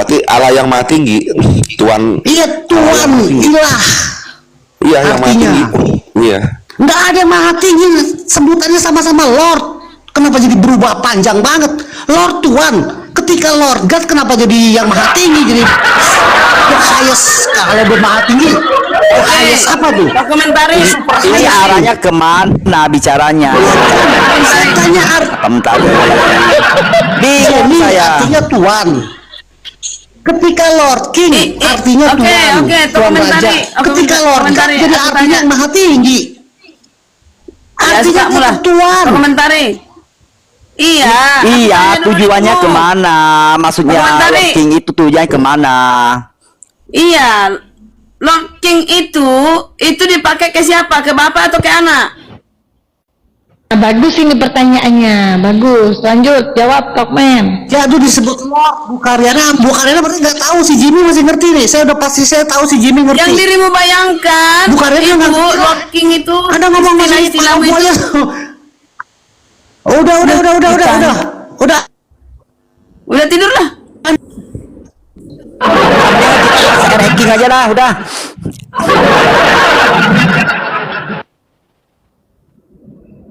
berarti Allah yang maha tinggi, Tuhan. Iya, Tuhan, ilah. Iya, yang maha Artinya. tinggi. Iya. Nggak ada yang maha tinggi, sebutannya sama-sama Lord. Kenapa jadi berubah panjang banget? Lord Tuhan. Ketika Lord God, kenapa jadi yang maha tinggi? Jadi highest, kalau bermaha tinggi highest apa tuh? Komentaris. Ini arahnya kemana bicaranya? Saya tanya Bentar. Bingung Ini saya. artinya Tuhan. Ketika Lord King artinya Oke, Tuhan, oke, Tuhan Raja. komentari. Ketika Lord God Komentari, jadi aku artinya tanya. yang maha tinggi. Artinya tetap Tuhan. Komentari. Iya. Iya, aku tanya tujuannya dulu. kemana? Maksudnya Komentari. Lord King itu tujuannya kemana? Iya. Lord King itu dipakai ke siapa? Ke bapak atau ke anak? Nah, bagus ini pertanyaannya, bagus. Lanjut, jawab Tokmen. Ya itu disebut Lord. Bukaryana berarti nggak tahu, si Jimmy masih ngerti nih. Saya udah pasti saya tahu si Jimmy ngerti. Yang dirimu bayangkan Bukaryana itu nggak ngerti. Lord King itu Anda ngomong masih istilah tahu itu. aja. Udah. Udah tidur lah. Ranking aja lah, udah.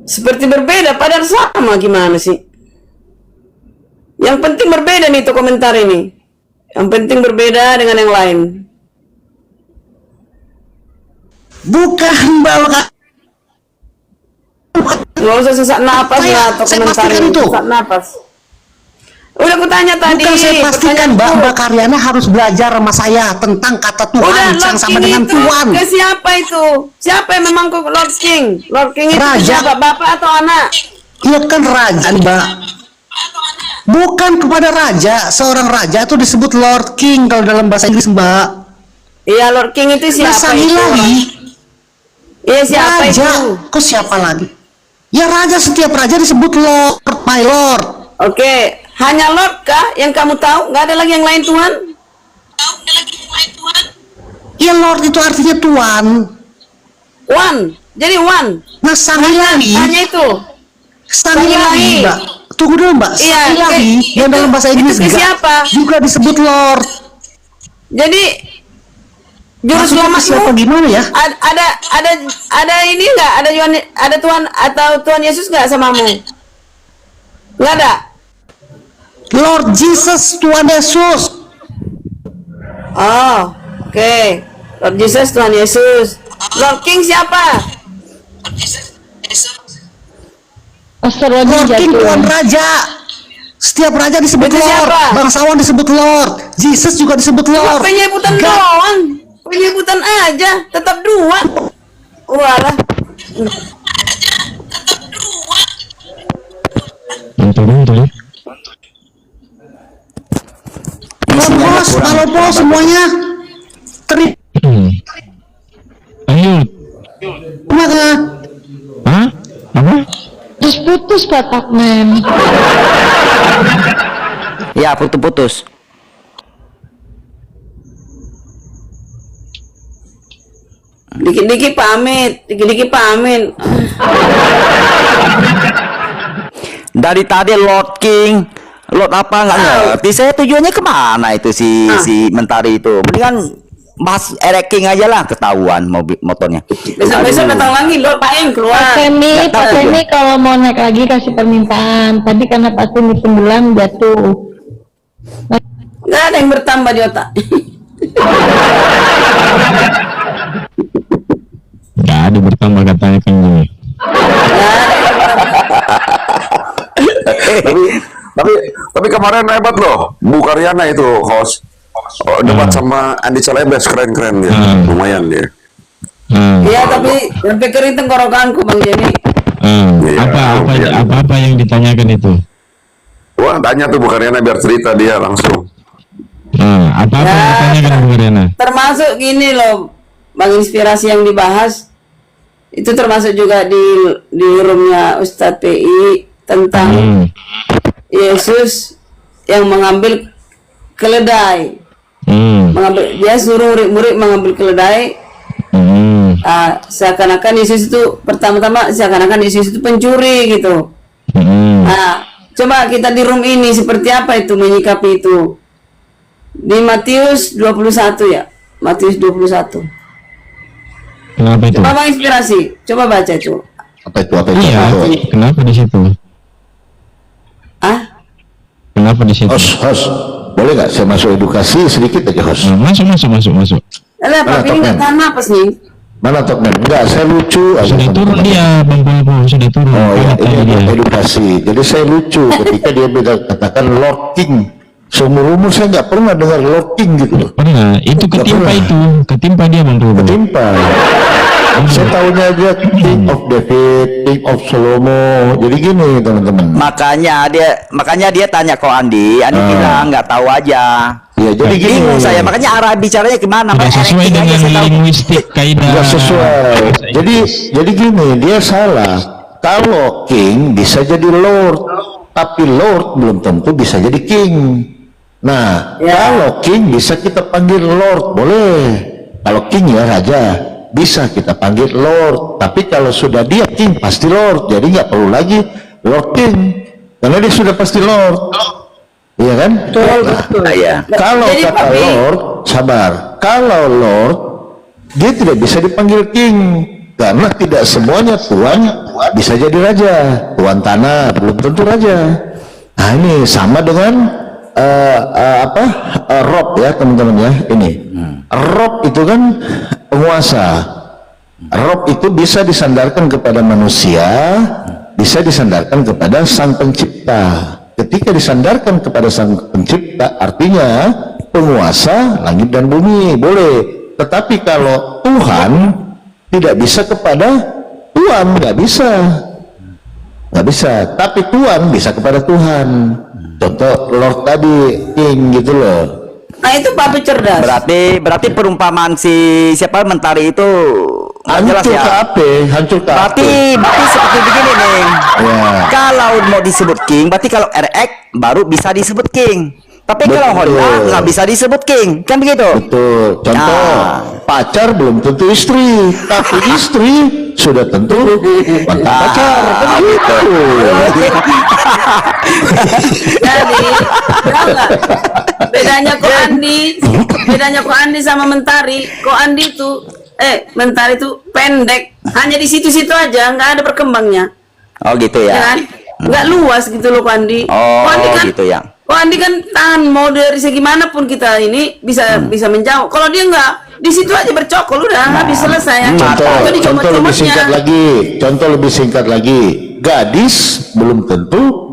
Seperti berbeda padahal sama, gimana sih? Yang penting berbeda nih tuh komentar ini. Yang penting berbeda dengan yang lain. Bukan bahwa Nggak usah sesak napas lah atau saya komentar pastikan ini. itu. Sesak napas. Udah aku tanya tadi. bukan saya pastikan Mbak Karyana harus belajar sama saya tentang kata Tuhan Udah, yang Lord sama King dengan itu Tuhan. ke siapa itu? Siapa yang memang Lord King? Lord King itu ke Raja. siapa? Bapak atau anak? Iya kan raja Mbak. Bukan kepada raja, seorang raja itu disebut Lord King kalau dalam bahasa Inggris Mbak. Iya, Lord King itu siapa Masa itu? lagi? Iya, siapa Raja. itu? Kok siapa lagi? Ya raja, setiap raja disebut Lord, my Lord. Oke, hanya Lord kah yang kamu tahu? Nggak ada lagi yang lain Tuhan? Ya Lord itu artinya Tuhan. One. Jadi one. Nah sangi lagi, Hanya itu. sangi sangi lagi lagi. Mbak. Tunggu dulu Mbak, Iya, sangi lagi. Yang itu- dalam bahasa itu Inggris ke juga, siapa? juga disebut Lord. Jadi juru Maksudnya ke siapa selamatmu gimana ya? ada ini nggak? Ada Tuhan atau Tuhan Yesus nggak samamu? Nggak ada. Lord Jesus, Tuhan Yesus. Oh, oke. Lord Jesus, Tuhan Yesus. Lord King siapa? Pastor Rodi Lord King, Tuhan jatuh. Raja. Setiap raja disebut Itu Lord. siapa? Bangsawan disebut Lord. Jesus juga disebut Lord. Penyebutan God. doang. Penyebutan aja, tetap dua. Walah. Bos, kalau bos semuanya Ayo. terima kasih. Hah? Apa? Terus putus Pak Tokmen. Ya, putus-putus. Dikit-dikit pamit, dikit-dikit pamit. Dari tadi Lord King, Lord apa nggak ngerti. Saya tujuannya kemana itu si Mentari itu. Mendingan bahas Eric King aja lah, ketahuan motornya. Besok-besok datang lagi, Lord Paeng keluar. Pak Femi kalau mau naik lagi kasih permintaan. Tadi karena Pak Femi tenggelam jatuh. Nggak ada yang bertambah di otak. Gak ada bertambah katanya kan gue. tapi kemarin hebat loh, Bu Karyana itu host. Debat sama Andi Celebes, keren-keren dia. Lumayan dia. Iya, tapi sampai kering tenggorokanku Bang Jenny. Iya, Apa yang ditanyakan itu? Wah, tanya tuh Bu Karyana biar cerita dia langsung. Apa yang ditanyakan Bu Karyana? Termasuk gini loh, Bang, inspirasi yang dibahas itu termasuk juga di roomnya Ustadz PI tentang Yesus yang mengambil keledai. Dia suruh murid-murid mengambil keledai. Seakan-akan Yesus itu pertama-tama seakan-akan Yesus itu pencuri gitu. Nah, coba kita di room ini seperti apa itu menyikapi itu. Di Matius 21 ya. Matius 21. Kenapa itu? Coba Bang inspirasi. Coba baca itu. Apa itu? Apa itu? Iya, Apa itu? kenapa di situ? Ah? Kenapa di situ? Host, boleh nggak saya masuk edukasi sedikit aja, host? Masuk. Alah, Mana Papi ini nggak topeng? tahan napas nih. Mana Tokmen? Enggak, saya lucu aja. Sudah turun teman-teman. dia, Bang Polpo, sudah turun. Oh ya, Panik tadi ini dia. edukasi. Jadi saya lucu ketika dia katakan Lord King. Seumur umur saya nggak pernah dengar Lord King gitu loh. Pernah, itu ketimpa pernah. ketimpa dia Bang Polpo. Ketimpa. Saya tahunya aja King of David, King of Salomo. Jadi gini teman-teman. Makanya dia tanya kok Andi bilang nggak tahu aja. Ya jadi gini. Bingung saya, makanya arah bicaranya kemana? Tidak Makanya sesuai acting aja dengan saya tahu. linguistik kaidah. Nggak sesuai. Jadi gini, dia salah. Kalau king bisa jadi lord, tapi lord belum tentu bisa jadi king. Nah, kalau king bisa kita panggil lord, boleh. Kalau king ya raja, bisa kita panggil lord. Tapi kalau sudah dia king pasti lord, jadi nggak perlu lagi lord king, karena dia sudah pasti lord. Iya kan? Nah, Iya. kalau Jadi, kata Papi, Lord, sabar. Kalau Lord, dia tidak bisa dipanggil King karena tidak semuanya Tuan bisa jadi raja. Tuan tanah belum tentu raja. Nah ini sama dengan Rob ya teman-teman ya. Ini Rob itu kan penguasa. Rob itu bisa disandarkan kepada manusia, bisa disandarkan kepada Sang Pencipta. Ketika disandarkan kepada Sang Pencipta, artinya penguasa langit dan bumi, boleh. Tetapi kalau Tuhan tidak bisa kepada Tuhan, nggak bisa. Tapi Tuhan bisa kepada Tuhan. Contoh Lord tadi, King gitu loh. Nah itu Papi cerdas. Berarti perumpamaan si siapa Mentari itu nggak jelas Hancur ya. KAP, hancur KAP. Berarti seperti begini nih. Ya. Kalau mau disebut king, berarti kalau RX baru bisa disebut king. Tapi kalau Betul. Honda nggak bisa disebut king, kan begitu? Betul. Contoh, pacar belum tentu istri, tapi istri sudah tentu mantan pacar. Kan gitu. Jadi, tahu nggak? Bedanya kok Andi sama Mentari. Kok Andi tuh, Mentari tuh pendek. Hanya di situ-situ aja, nggak ada berkembangnya. Oh gitu Ya ya. kan? Nggak luas gitu loh kok Andi. Oh Kok Andi kan, gitu ya. kok Andi kan tahan mau dari segi manapun kita ini bisa menjauh. Kalau dia nggak, di situ aja bercokol udah habis selesai. Contoh lebih singkat lagi. Contoh lebih singkat lagi. Gadis belum tentu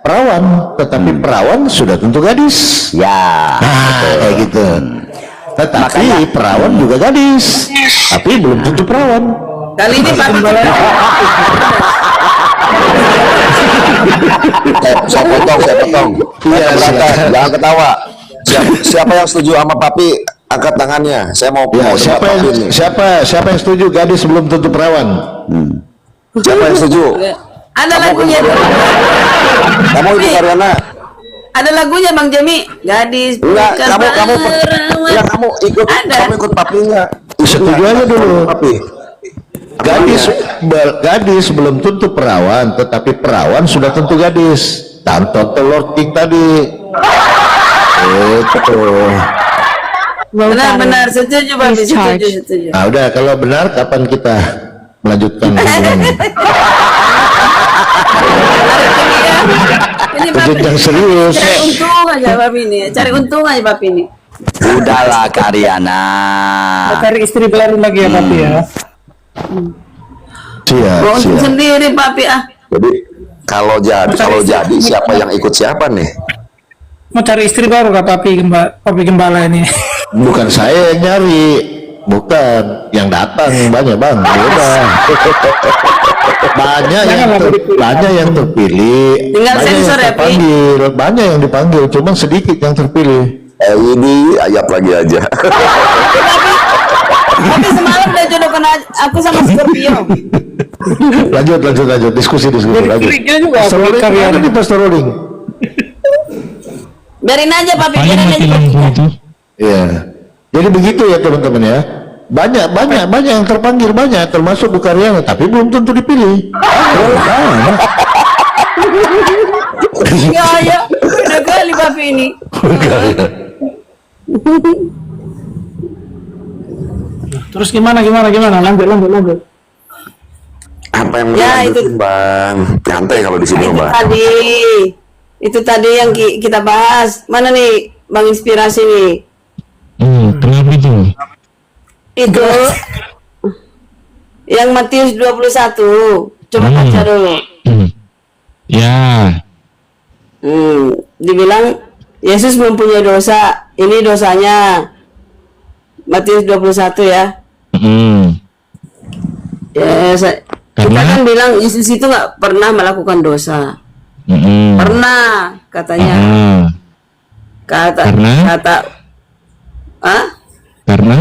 perawan, tetapi perawan sudah tentu gadis. Ya. Kayak gitu. Tetapi perawan juga gadis, tapi belum tentu perawan. Kali ini Pak Saya potong. Iya, Jangan ketawa. Siapa yang setuju sama Papi, angkat tangannya. Saya mau Ya, mau debat Papi nih. siapa yang setuju gadis belum tentu perawan? Siapa yang setuju? ada lagunya. Kamu itu Karyana. Ada lagunya Bang Jemi. Gadis Enggak, bukan kamu perawan. ya kamu ikut Ada. kamu ikut Papinya. Setuju aja dulu. Papi. Gadis belum tentu perawan, tetapi perawan sudah tentu gadis. Contoh Lord King tadi. Itu. Benar-benar setuju Papi, setuju. Nah udah, kalau benar kapan kita melanjutkan hubungan ini? Ini Papi Jenjang serius. cari untung aja Papi ini. Cari untung aja Papi ini. Udahlah Karyana. Cari istri baru lagi ya Papi ya. Mau untung Siap. sendiri Papi ah. Jadi kalau jadi siapa yang ikut siapa nih? Mau cari istri baru kak Papi Gembala ini. Bukan saya yang nyari, bukan yang datang banyak bang. Udah. banyak yang terpilih. Tinggal banyak sensor yang ya, Pi? terpanggil, banyak yang dipanggil, cuma sedikit yang terpilih. Ini ayat lagi aja. Papi semalam udah jodohkan aku sama Scorpio. lanjut diskusi lanjut. Kliknya juga Pastor Rolling, Karyana. ada di Pastor Rolling. Biarin aja Papi, Paling biarin mati aja. lampu itu. Iya. Jadi begitu ya teman-teman ya. Banyak yang terpanggil, banyak termasuk Bu Karyana, tapi belum tentu dipilih. Ya, udah kali Papi ini. Terus gimana? Lanjut. Apa yang Ya, melanjutin, Bang? Nyantai kalau di sini, Bang. Itu tadi yang kita bahas. Mana nih Bang Inspirasi nih? Kenapa itu? Itu yang Matius 21. Coba baca dulu. Ya. Dibilang Yesus mempunyai dosa. Ini dosanya. Matius 21 ya. Ya, kita Karena? kan bilang Yesus itu nggak pernah melakukan dosa. Pernah katanya. Karena? Karena?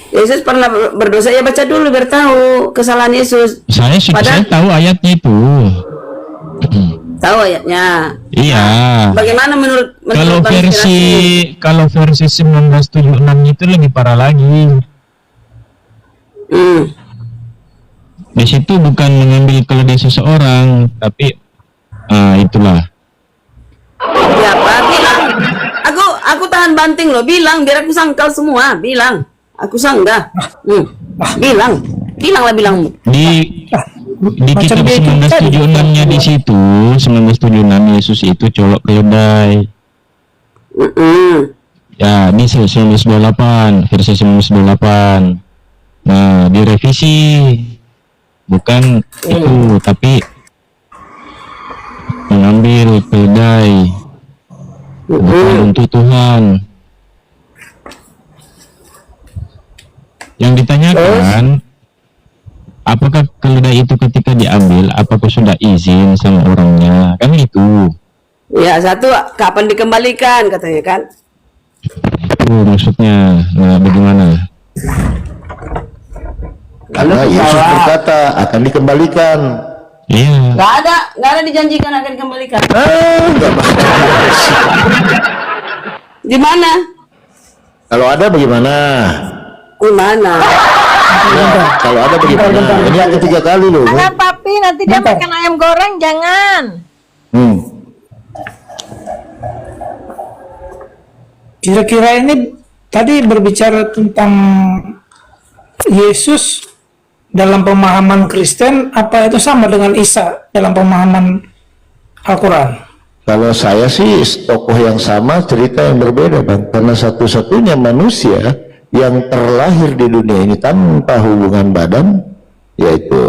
Yesus pernah berdosa. Ya baca dulu biar tahu kesalahan Yesus. Saya tahu ayatnya itu. Tahu ayatnya. Iya. Bagaimana menurut Kalau Bang Inspirasi? versi 1976 itu lebih parah lagi. Di situ bukan mengambil keledai seseorang, tapi itulah. Ya apa? Bilang. Aku tahan banting loh. Bilang biar aku sangkal semua. Bilang. Aku sanggah. Bilanglah bilangmu. Di kitab 1976-nya di situ 1976 Yesus itu colok keledai. Ya di 1928 versi 1928. Nah direvisi bukan itu tapi mengambil keledai bukan untuk Tuhan. Yang ditanyakan, apakah keledai itu ketika diambil, apakah sudah izin sama orangnya? Kan itu. Ya satu, kapan dikembalikan katanya kan? Itu maksudnya. Nah, bagaimana? Karena Yesus berkata akan dikembalikan. Iya. Nggak ada dijanjikan akan dikembalikan. Enggak bakal. Di mana? Kalau ada bagaimana? Di mana? Kalau ada bagaimana? Ini yang ketiga kali loh. Jangan papi, nanti dia makan ayam goreng, jangan. Kira-kira ini tadi berbicara tentang Yesus dalam pemahaman Kristen, apa itu sama dengan Isa dalam pemahaman Al-Quran? Kalau saya sih tokoh yang sama, cerita yang berbeda, Bang. Karena satu-satunya manusia yang terlahir di dunia ini tanpa hubungan badan, yaitu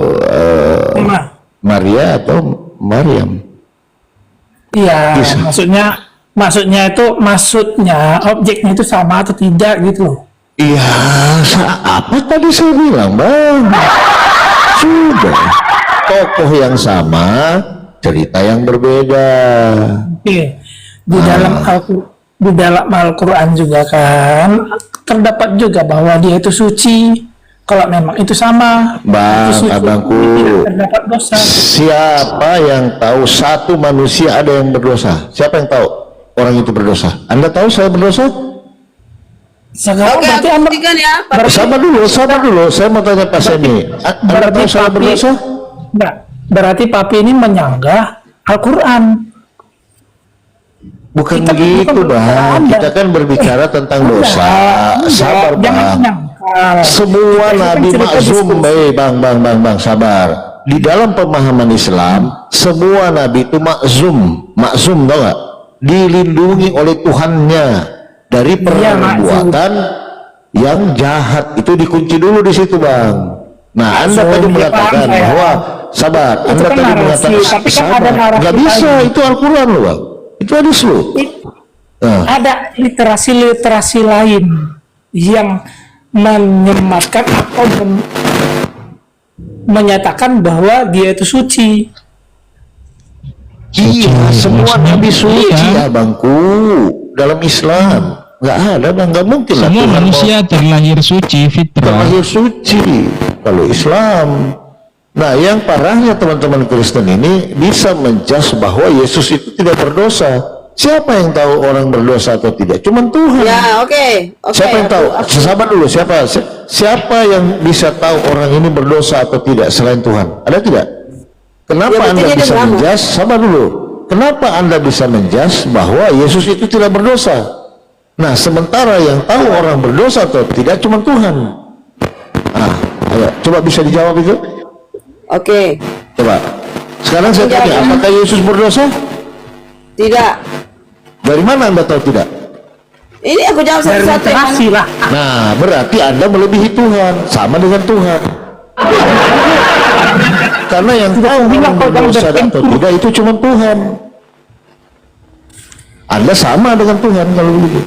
Maria atau Maryam. Iya, Bisa. maksudnya objeknya itu sama atau tidak gitu loh. Iya, apa tadi saya bilang, Bang? Sudah, tokoh yang sama, cerita yang berbeda. Oke. Di dalam Al-Quran juga kan terdapat juga bahwa dia itu suci. Kalau memang itu sama, Bang, itu suci, abangku, tidak terdapat dosa. siapa yang tahu satu manusia ada yang berdosa? Siapa yang tahu orang itu berdosa? Anda tahu saya berdosa? Sekarang Oke, berarti aku Anda buktikan ya. Sabar dulu. Saya mau tanya Pak Semi. Anda berarti tahu saya papi- berdosa? Enggak, berarti papi ini menyanggah Al-Quran. Bukan Kita begitu, bukan Bang. Anda. Kita kan berbicara tentang dosa. Sabar, Jangan Bang. menyangkal. Semua Kita ini kan nabi cerita maksum, diskusi. Bang, sabar. Di dalam pemahaman Islam, semua nabi itu maksum, tau gak? Dilindungi oleh Tuhannya dari perbuatan yang jahat. Itu dikunci dulu di situ, Bang. Nah, Anda tadi mengatakan paham saya. bahwa sabar. Itu Anda kan tadi narasi, mengatakan tapi kan ada sabar. narasi Nggak bisa, lain. itu Al-Quran loh, Bang. Itu hadis loh. Nah. Ada literasi lain yang menyematkan atau menyatakan bahwa dia itu suci. Iya, semua maksudnya, nabi suci, iya. abangku. Dalam Islam nggak ada, Bang. Nggak mungkin lah Semua Tuhan manusia terlahir suci, fitrah. terlahir suci. Kalau Islam, nah yang parahnya teman-teman Kristen ini bisa menjudge bahwa Yesus itu tidak berdosa. Siapa yang tahu orang berdosa atau tidak? Cuman Tuhan. Ya, oke. Siapa yang tahu? Sabar dulu. Siapa yang bisa tahu orang ini berdosa atau tidak selain Tuhan? Ada tidak? Kenapa Ya, Anda buktinya bisa dia sama. menjudge? Sabar dulu. Kenapa Anda bisa menjudge bahwa Yesus itu tidak berdosa? Nah, sementara yang tahu orang berdosa atau tidak cuma Tuhan. Nah, ayo, coba bisa dijawab itu? Oke. Coba. Sekarang saya tanya, apakah Yesus berdosa? Tidak. Dari mana Anda tahu tidak? Ini aku jawab Dari satu-satu. literasi lah. Nah, berarti Anda melebihi Tuhan, sama dengan Tuhan. Karena yang tahu orang berdosa atau tidak itu cuma Tuhan. Anda sama dengan Tuhan kalau begitu.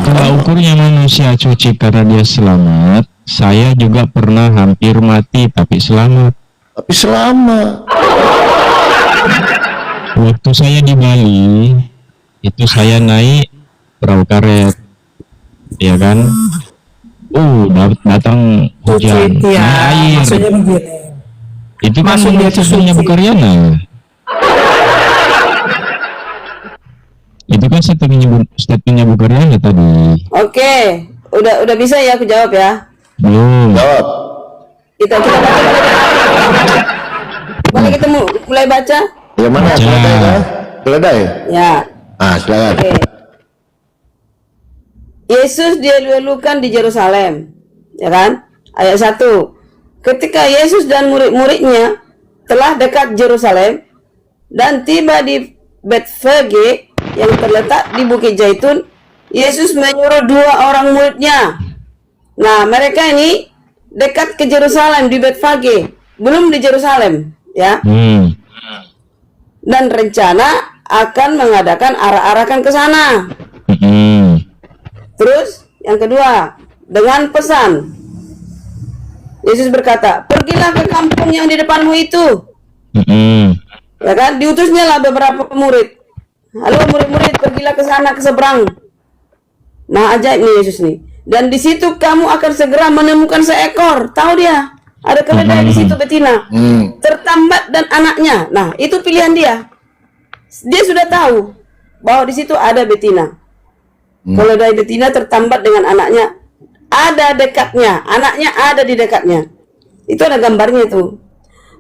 Kalau ukurnya manusia suci karena dia selamat, saya juga pernah hampir mati tapi selamat. Tapi selama Waktu saya di Bali, itu saya naik perahu karet, ya kan? Datang hujan, Iya, naik air. maksudnya begini. Itu kan Maksud dia itu statementnya suci. Bu Karyana. Itu kan statementnya Bu Karyana tadi. Oke. Udah bisa ya aku jawab ya. Belum. jawab. Kita baca boleh kita mulai baca? Yang mana? Baca. Keledai kah? Keledai? Ya. Ah, silakan. Oke. Yesus dilulukan di Yerusalem, ya kan? Ayat 1. Ketika Yesus dan murid-muridnya telah dekat Yerusalem dan tiba di Betfage yang terletak di Bukit Zaitun, Yesus menyuruh 2 orang muridnya. Nah, mereka ini dekat ke Yerusalem di Betfage, belum di Yerusalem, ya. Dan rencana akan mengadakan arak-arakan ke sana. Terus yang kedua, dengan pesan Yesus berkata, pergilah ke kampung yang di depanmu itu. Ya kan, diutusnya lah beberapa murid. Halo murid-murid, pergilah ke sana, ke seberang. Nah, ajaib nih Yesus nih. Dan di situ kamu akan segera menemukan seekor. Tahu dia, ada keledai di situ betina, tertambat dan anaknya. Nah, itu pilihan dia. Dia sudah tahu bahwa di situ ada betina. Keledai betina tertambat dengan anaknya, ada dekatnya, anaknya ada di dekatnya. Itu ada gambarnya itu.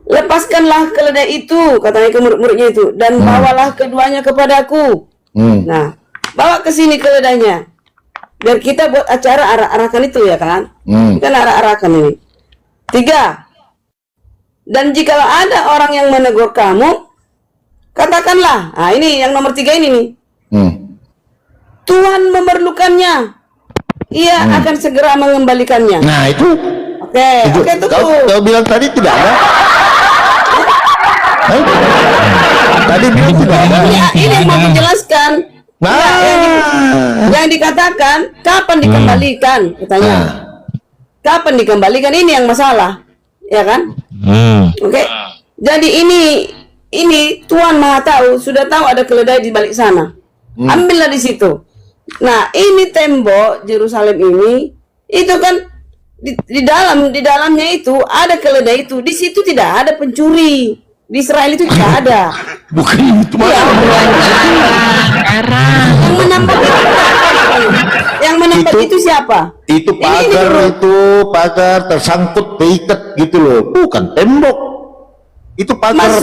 Lepaskanlah keledai itu, katanya ke murid-muridnya itu, dan bawalah keduanya kepadaku. Nah, bawa ke sini keledainya, biar kita buat acara arak-arakan itu, ya kan? Kan arak-arakan ini. 3. Dan jikalau ada orang yang menegur kamu, katakanlah. Nah, ini yang nomor 3 ini nih. Tuhan memerlukannya. Ia akan segera mengembalikannya. Nah, itu Oke, itu kau bilang tadi tidak ada. Tadi bilang tidak ada. Ini yang mau menjelaskan. Nah, Yang dikatakan kapan dikembalikan, katanya. Kapan dikembalikan, ini yang masalah, ya kan? Oke. Jadi ini Tuhan Maha Tahu, sudah tahu ada keledai di balik sana. Ambillah di situ. Nah, ini tembok Yerusalem ini, itu kan di dalamnya itu ada keledai itu. Di situ tidak ada pencuri. Di Israel itu tidak ada. bukan itu. Yang menampak itu siapa? Itu Ini pagar tersangkut terikat gitu loh, bukan tembok. Itu pagar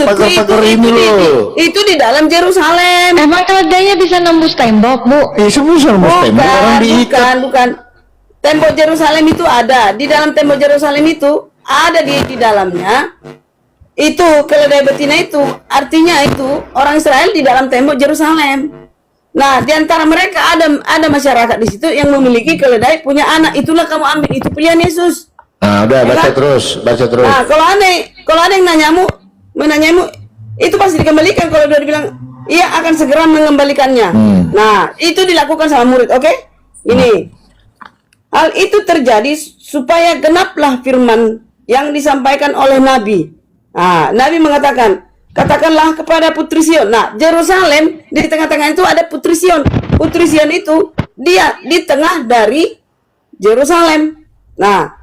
ini loh. Itu di dalam Yerusalem. Emang keledainya bisa nembus tembok, Bu? Semua tembok orang diikat. Bukan. Tembok Yerusalem itu ada. Di dalam tembok Yerusalem itu ada di dalamnya. Itu keledai betina itu. Artinya itu orang Israel di dalam tembok Yerusalem. Nah, di antara mereka ada masyarakat di situ yang memiliki keledai punya anak. Itulah kamu ambil, itu pilihan Yesus. Nah, udah baca kan? terus. Nah, kalau ada yang menanyamu, itu pasti dikembalikan. Kalau dia bilang, ia akan segera mengembalikannya. Nah, itu dilakukan sama murid, oke? Ini. Hal itu terjadi supaya genaplah firman yang disampaikan oleh Nabi. Nah, Nabi mengatakan, katakanlah kepada Putri Sion. Nah, Yerusalem di tengah-tengah itu ada Putri Sion. Putri Sion itu dia di tengah dari Yerusalem. Nah,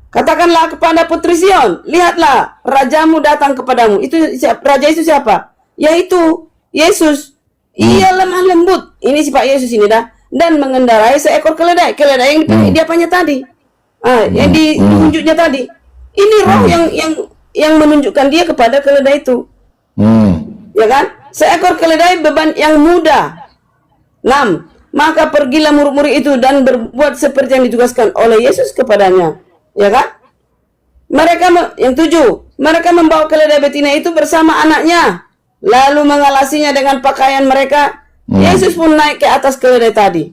katakanlah kepada Putri Sion, lihatlah rajamu datang kepadamu. Itu raja itu siapa? Yaitu Yesus. Ia lemah lembut. Ini sifat Yesus ini dah. Dan mengendarai seekor keledai. Keledai yang dia punya tadi. Yang ditunjuknya tadi. Ini roh yang menunjukkan dia kepada keledai itu. Ya kan? Seekor keledai beban yang mudah. 6. Maka pergilah murid-murid itu dan berbuat seperti yang ditugaskan oleh Yesus kepadanya. Ya kan? Yang 7, mereka membawa keledai betina itu bersama anaknya, lalu mengalasinya dengan pakaian mereka. Yesus pun naik ke atas keledai tadi.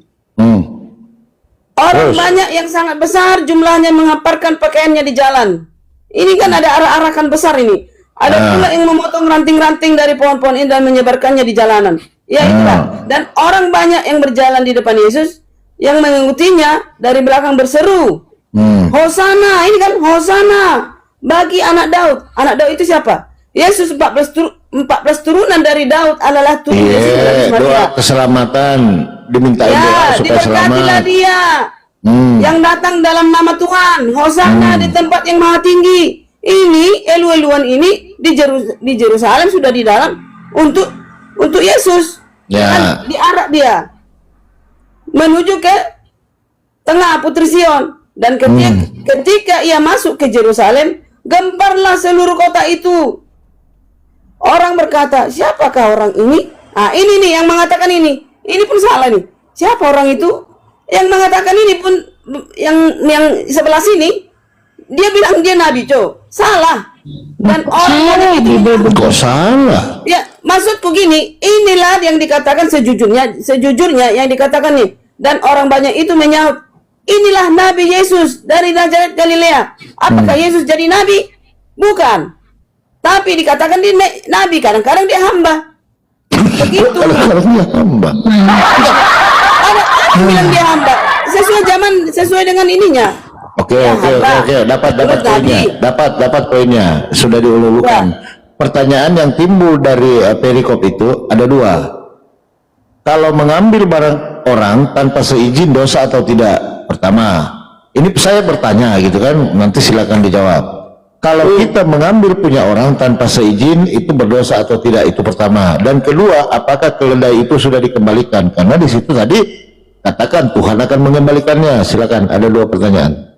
Orang banyak yang sangat besar jumlahnya mengaparkan pakaiannya di jalan. Ini kan ada arak-arakan besar ini. Ada pula yang memotong ranting-ranting dari pohon-pohon ini dan menyebarkannya di jalanan. Ya itulah. Dan orang banyak yang berjalan di depan Yesus, yang mengikutinya dari belakang berseru, Hosana, ini kan Hosana bagi anak Daud. Anak Daud itu siapa? Yesus 14 turunan dari Daud adalah turun Yesus dari Doa Maria. keselamatan, dimintain doa Ya, supaya diberkatilah selamat. dia yang datang dalam nama Tuhan. Hosana di tempat yang maha tinggi. Ini elu-eluan ini di Yerusalem sudah di dalam untuk Yesus. Ya. Dan diarak dia menuju ke tengah Putri Sion. Dan ketika ia masuk ke Yerusalem, gemparlah seluruh kota itu. Orang berkata, siapakah orang ini? Ah, ini nih yang mengatakan ini. Ini pun salah nih. Siapa orang itu? Yang mengatakan ini pun yang sebelah sini, dia bilang dia nabi, salah. Dan orang itu Kok salah? ya, maksudku gini, inilah yang dikatakan sejujurnya yang dikatakan nih. Dan orang banyak itu menyaut, inilah Nabi Yesus dari Nazaret Galilea. Apakah Yesus jadi nabi? Bukan. Tapi dikatakan dia nabi, kadang-kadang dia hamba. Begitu. Kadang-kadang dia hamba. Ada bilang dia hamba. Sesuai dengan ininya. Oke, hamba. dapat Menurut poinnya. Nabi. Dapat poinnya. Sudah diululukan. Pertanyaan yang timbul dari perikop itu ada dua. Kalau mengambil barang orang tanpa seizin dosa atau tidak? Pertama, ini saya bertanya gitu kan, nanti silakan dijawab. Kalau kita mengambil punya orang tanpa seizin itu berdosa atau tidak, itu pertama. Dan kedua, apakah keledai itu sudah dikembalikan? Karena di situ tadi katakan Tuhan akan mengembalikannya. Silakan, ada dua pertanyaan.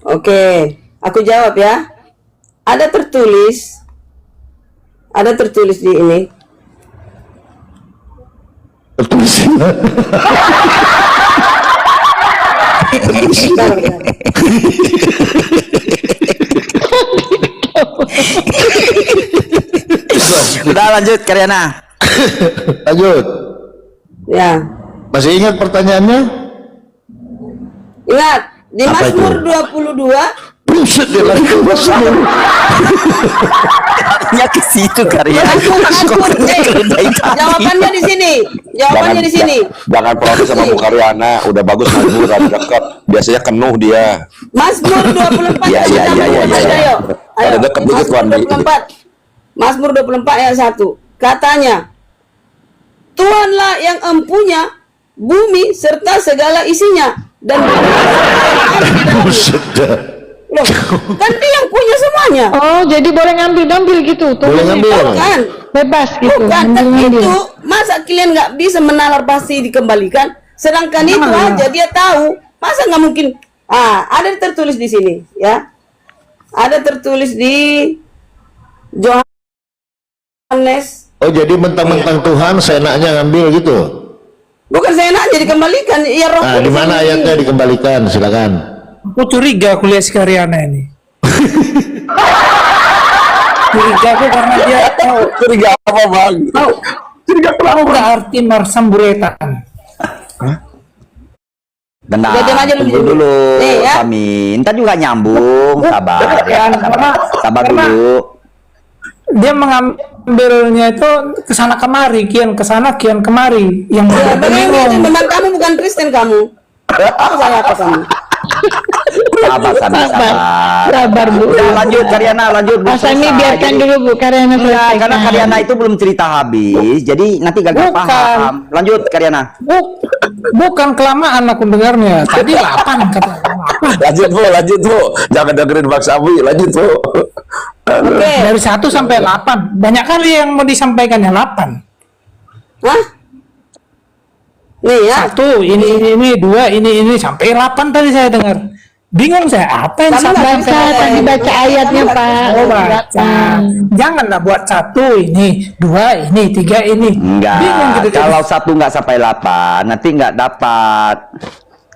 Oke, aku jawab ya. Ada tertulis di ini. Tertulis. Udah lanjut Karyana. Lanjut. Ya. Masih ingat pertanyaannya? Ingat, di Apa itu? Mazmur 22 Buset dia lari ke Mazmur. Ya ke situ Karyana. Mazmur, jawabannya di sini. Jawabannya di sini. Jangan protes sama Bu Karyana. Udah bagus Mazmur ada dekat. Biasanya kenuh dia. Mazmur 24 Ya. Ayo. Ada dekat dikit, Mazmur Wandi. 24. Mazmur 24 ayat 1. Katanya, Tuhanlah yang empunya bumi serta segala isinya dan Buset dah. loh, kan dia yang punya semuanya. Oh, jadi boleh ngambil gitu. Boleh ngambil. Bukan, Bebas gitu. bukan. Dan Ngambil-ngambil. itu masa kalian nggak bisa menalar pasti dikembalikan, sedangkan itu aja dia tahu. Masa nggak mungkin? Ada tertulis di sini, ya. Ada tertulis di Yohanes. Oh, jadi mentang-mentang Tuhan seenaknya ngambil gitu. Bukan saya nanya dikembalikan, ya Roh Nah, di Kudus mana yang ayatnya dikembalikan? Silakan. Aku curiga aku lihat si Karyana ini. Curiga aku karena dia tahu Curiga apa bang? tahu nggak arti marsamburetan. Bentar, Udah, diam aja tunggu dulu. dulu Nih, ya. Samin. Ntar juga nyambung, sabar. Sabar karena- dulu. Dia mengambilnya itu kesana kemari, kian kesana kian kemari, yang Ya, bingung. memang kamu bukan Kristen kamu. Apa saya apa kamu? Sabar, sabar. Sabar, Bu. Udah lanjut Karyana, lanjut. Mas Sami Selesai. biarkan Jadi- dulu Bu Karyana Enggak, selesai. karena Karyana itu belum cerita habis, jadi nanti gagal Bukan. paham. Lanjut Karyana. Bukan kelamaan aku dengarnya. Tadi 8 kata 8. Lanjut bu. Jangan dengerin Bang Sami. Lanjut bu. Oke. Dari 1 sampai 8. Banyak kali yang mau disampaikannya 8. Hah? Nih ya. 1, ini 2, ini sampai 8 tadi saya dengar. Bingung saya, apa yang Sama salah? nggak Baca tadi baca ayatnya Pak. Oh, baca. Delapan. Janganlah buat 1 ini, 2 ini, 3 ini. Bingung Enggak, gitu. kalau 1 nggak sampai 8, nanti nggak dapat.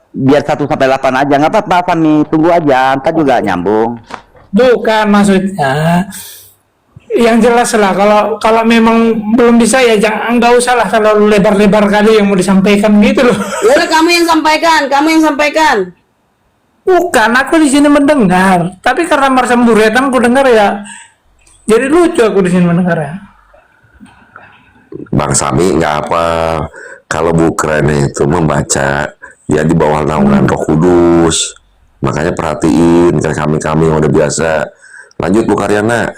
Biar 1 sampai 8 aja, nggak apa-apa kami tunggu aja, ntar juga nyambung. Bukan maksudnya. Yang jelas lah, kalau memang belum bisa ya jangan, nggak usah lah kalau lebar-lebar kali yang mau disampaikan gitu loh. Yaudah kamu yang sampaikan. Bukan, aku di sini mendengar. Tapi karena Marsam Buretan aku dengar ya, jadi lucu aku di sini mendengar ya. Bang Sami nggak apa kalau Bu Kren itu membaca ya di bawah naungan Roh Kudus, makanya perhatiin kayak kami yang udah biasa. Lanjut Bu Karyana.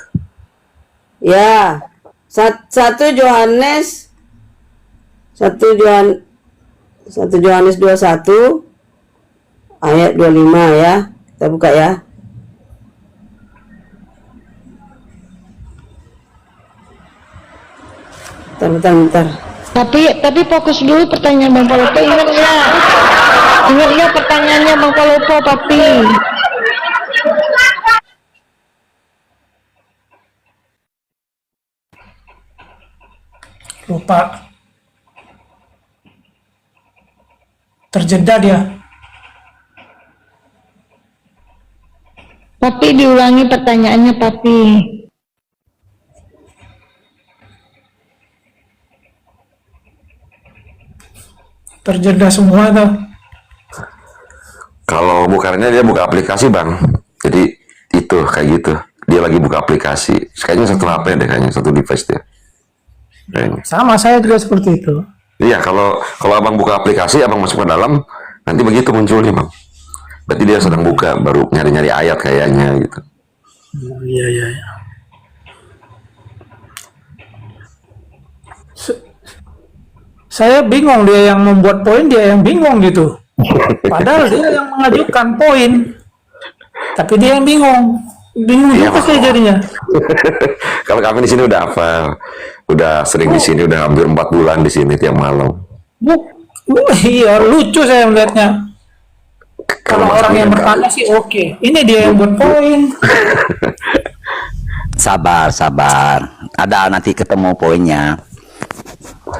Ya, 1 Yohanes 1 Yohanes 21 ayat 25 ya. Kita buka ya. Bentar. Tapi fokus dulu pertanyaan Bang Palopo, ingat ya pertanyaannya Bang Palopo, tapi Lupa. Terjeda dia. diulangi pertanyaannya Papi. Terjeda semua tuh. Kalau bukannya dia buka aplikasi Bang, jadi itu kayak gitu. Dia lagi buka aplikasi, kayaknya satu HP deh, kayaknya satu device dia. Kayaknya. Sama saya juga seperti itu. Iya, kalau abang buka aplikasi, abang masuk ke dalam, nanti begitu munculnya Bang. Berarti dia sedang buka, baru nyari-nyari ayat kayaknya gitu. Iya. Saya bingung, dia yang membuat poin, dia yang bingung gitu. Padahal dia yang mengajukan poin, tapi dia yang bingung Iya, juga saya jadinya. Kalau kami di sini udah hafal, udah sering di sini, udah hampir 4 bulan di sini tiap malam. Iya, lucu saya melihatnya. Kalau Mas orang yang Budi bertanya sih oke, ini dia yang buat poin. Sabar. Ada nanti ketemu poinnya.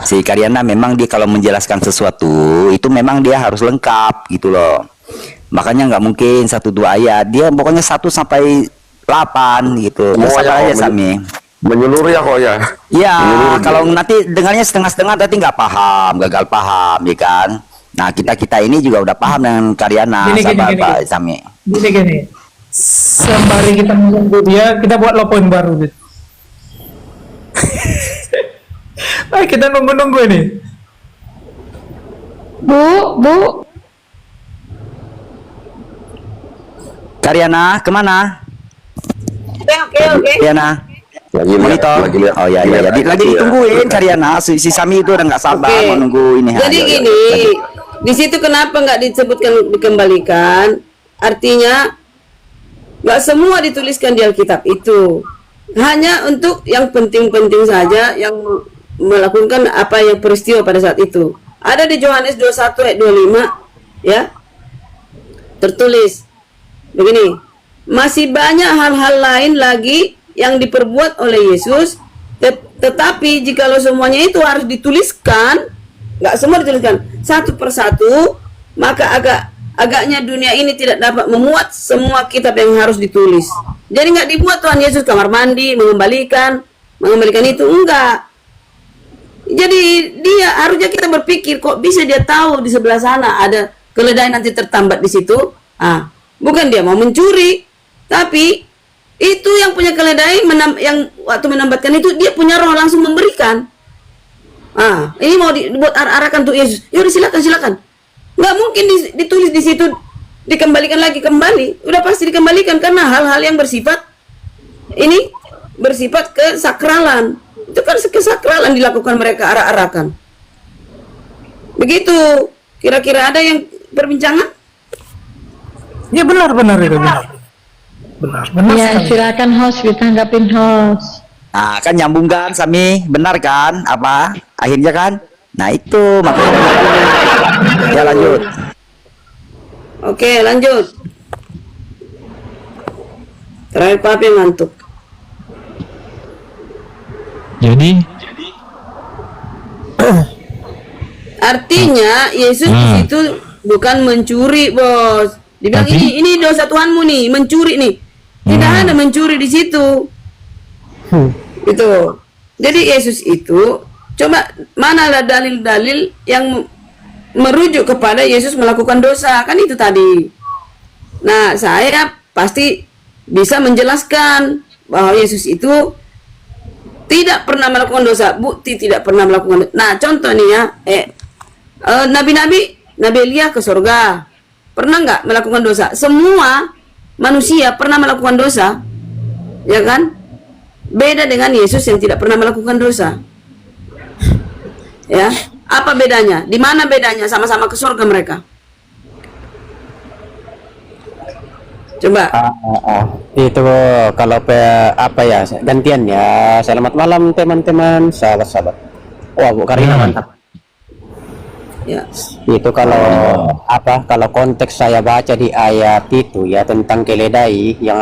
Si Karyana memang dia kalau menjelaskan sesuatu itu memang dia harus lengkap gitu loh. Makanya nggak mungkin 1-2 ayat. Dia pokoknya 1 sampai 8 gitu. Oh, Sabar ya, aja Sami. Menyeluruh ya kok ya. Iya, Menyeluruh kalau dia. nanti dengarnya setengah-setengah nanti nggak paham, gagal paham, ya kan? Nah kita ini juga udah paham dengan Karyana. Gini, Sabar gini. Pak Sami. Gini. Sembari kita menunggu dia, kita buat lo poin baru gitu. Nah, kita nunggu ini. Bu. Karyana kemana? Oke. Karyana. Lagi Monitor. lihat. Oh ya. Lagi ditungguin Karyana. Si Sami itu udah nggak sabar Oke. mau nunggu ini. Jadi Ayo, gini, di situ kenapa nggak disebutkan dikembalikan? Artinya nggak semua dituliskan di Alkitab itu. Hanya untuk yang penting-penting saja, yang melakukan apa yang peristiwa pada saat itu. Ada di Yohanes 21 ayat 25 ya. Tertulis begini, masih banyak hal-hal lain lagi yang diperbuat oleh Yesus, tetapi jikalau semuanya itu harus dituliskan, nggak semua dituliskan satu persatu, maka agaknya dunia ini tidak dapat memuat semua kitab yang harus ditulis. Jadi nggak dibuat Tuhan Yesus kamar mandi mengembalikan itu, enggak. Jadi dia harusnya kita berpikir, kok bisa dia tahu di sebelah sana ada keledai nanti tertambat di situ? Bukan dia mau mencuri, tapi itu yang punya keledai yang waktu menambatkan itu dia punya roh langsung memberikan. Ini mau dibuat arah-arahkan untuk Yesus. Yaudah silakan. Nggak mungkin ditulis di situ dikembalikan lagi kembali. Udah pasti dikembalikan karena hal-hal yang bersifat kesakralan. Itu kan kesakralan dilakukan mereka arah-arahkan. Begitu. Kira-kira ada yang perbincangan? Ya benar itu benar. Ya sekali. silakan host, ditanggapin host. Nah, kan nyambung kan Sami, benar kan? Apa? Akhirnya kan? Nah itu makanya. Ya lanjut. Oke, lanjut. Terakhir papi ngantuk. Jadi Artinya Yesus di situ bukan mencuri, bos. Dibilang Tapi- ini dosa Tuhanmu nih, mencuri nih. Tidak ada mencuri di situ. Itu. Jadi Yesus itu coba manalah dalil-dalil yang merujuk kepada Yesus melakukan dosa, kan itu tadi. Nah, saya pasti bisa menjelaskan bahwa Yesus itu tidak pernah melakukan dosa, bukti tidak pernah melakukan dosa. Nah, contoh nih ya, nabi-nabi, Nabi Elia ke surga, pernah nggak melakukan dosa? Semua manusia pernah melakukan dosa, ya kan? Beda dengan Yesus yang tidak pernah melakukan dosa. Ya, apa bedanya? Di mana bedanya? Sama-sama ke surga mereka. Coba. Itu kalau apa ya, gantian ya. Selamat malam teman-teman, sahabat-sahabat. Wah, Bu Karina mantap. Ya. Itu kalau kalau konteks saya baca di ayat itu ya tentang keledai yang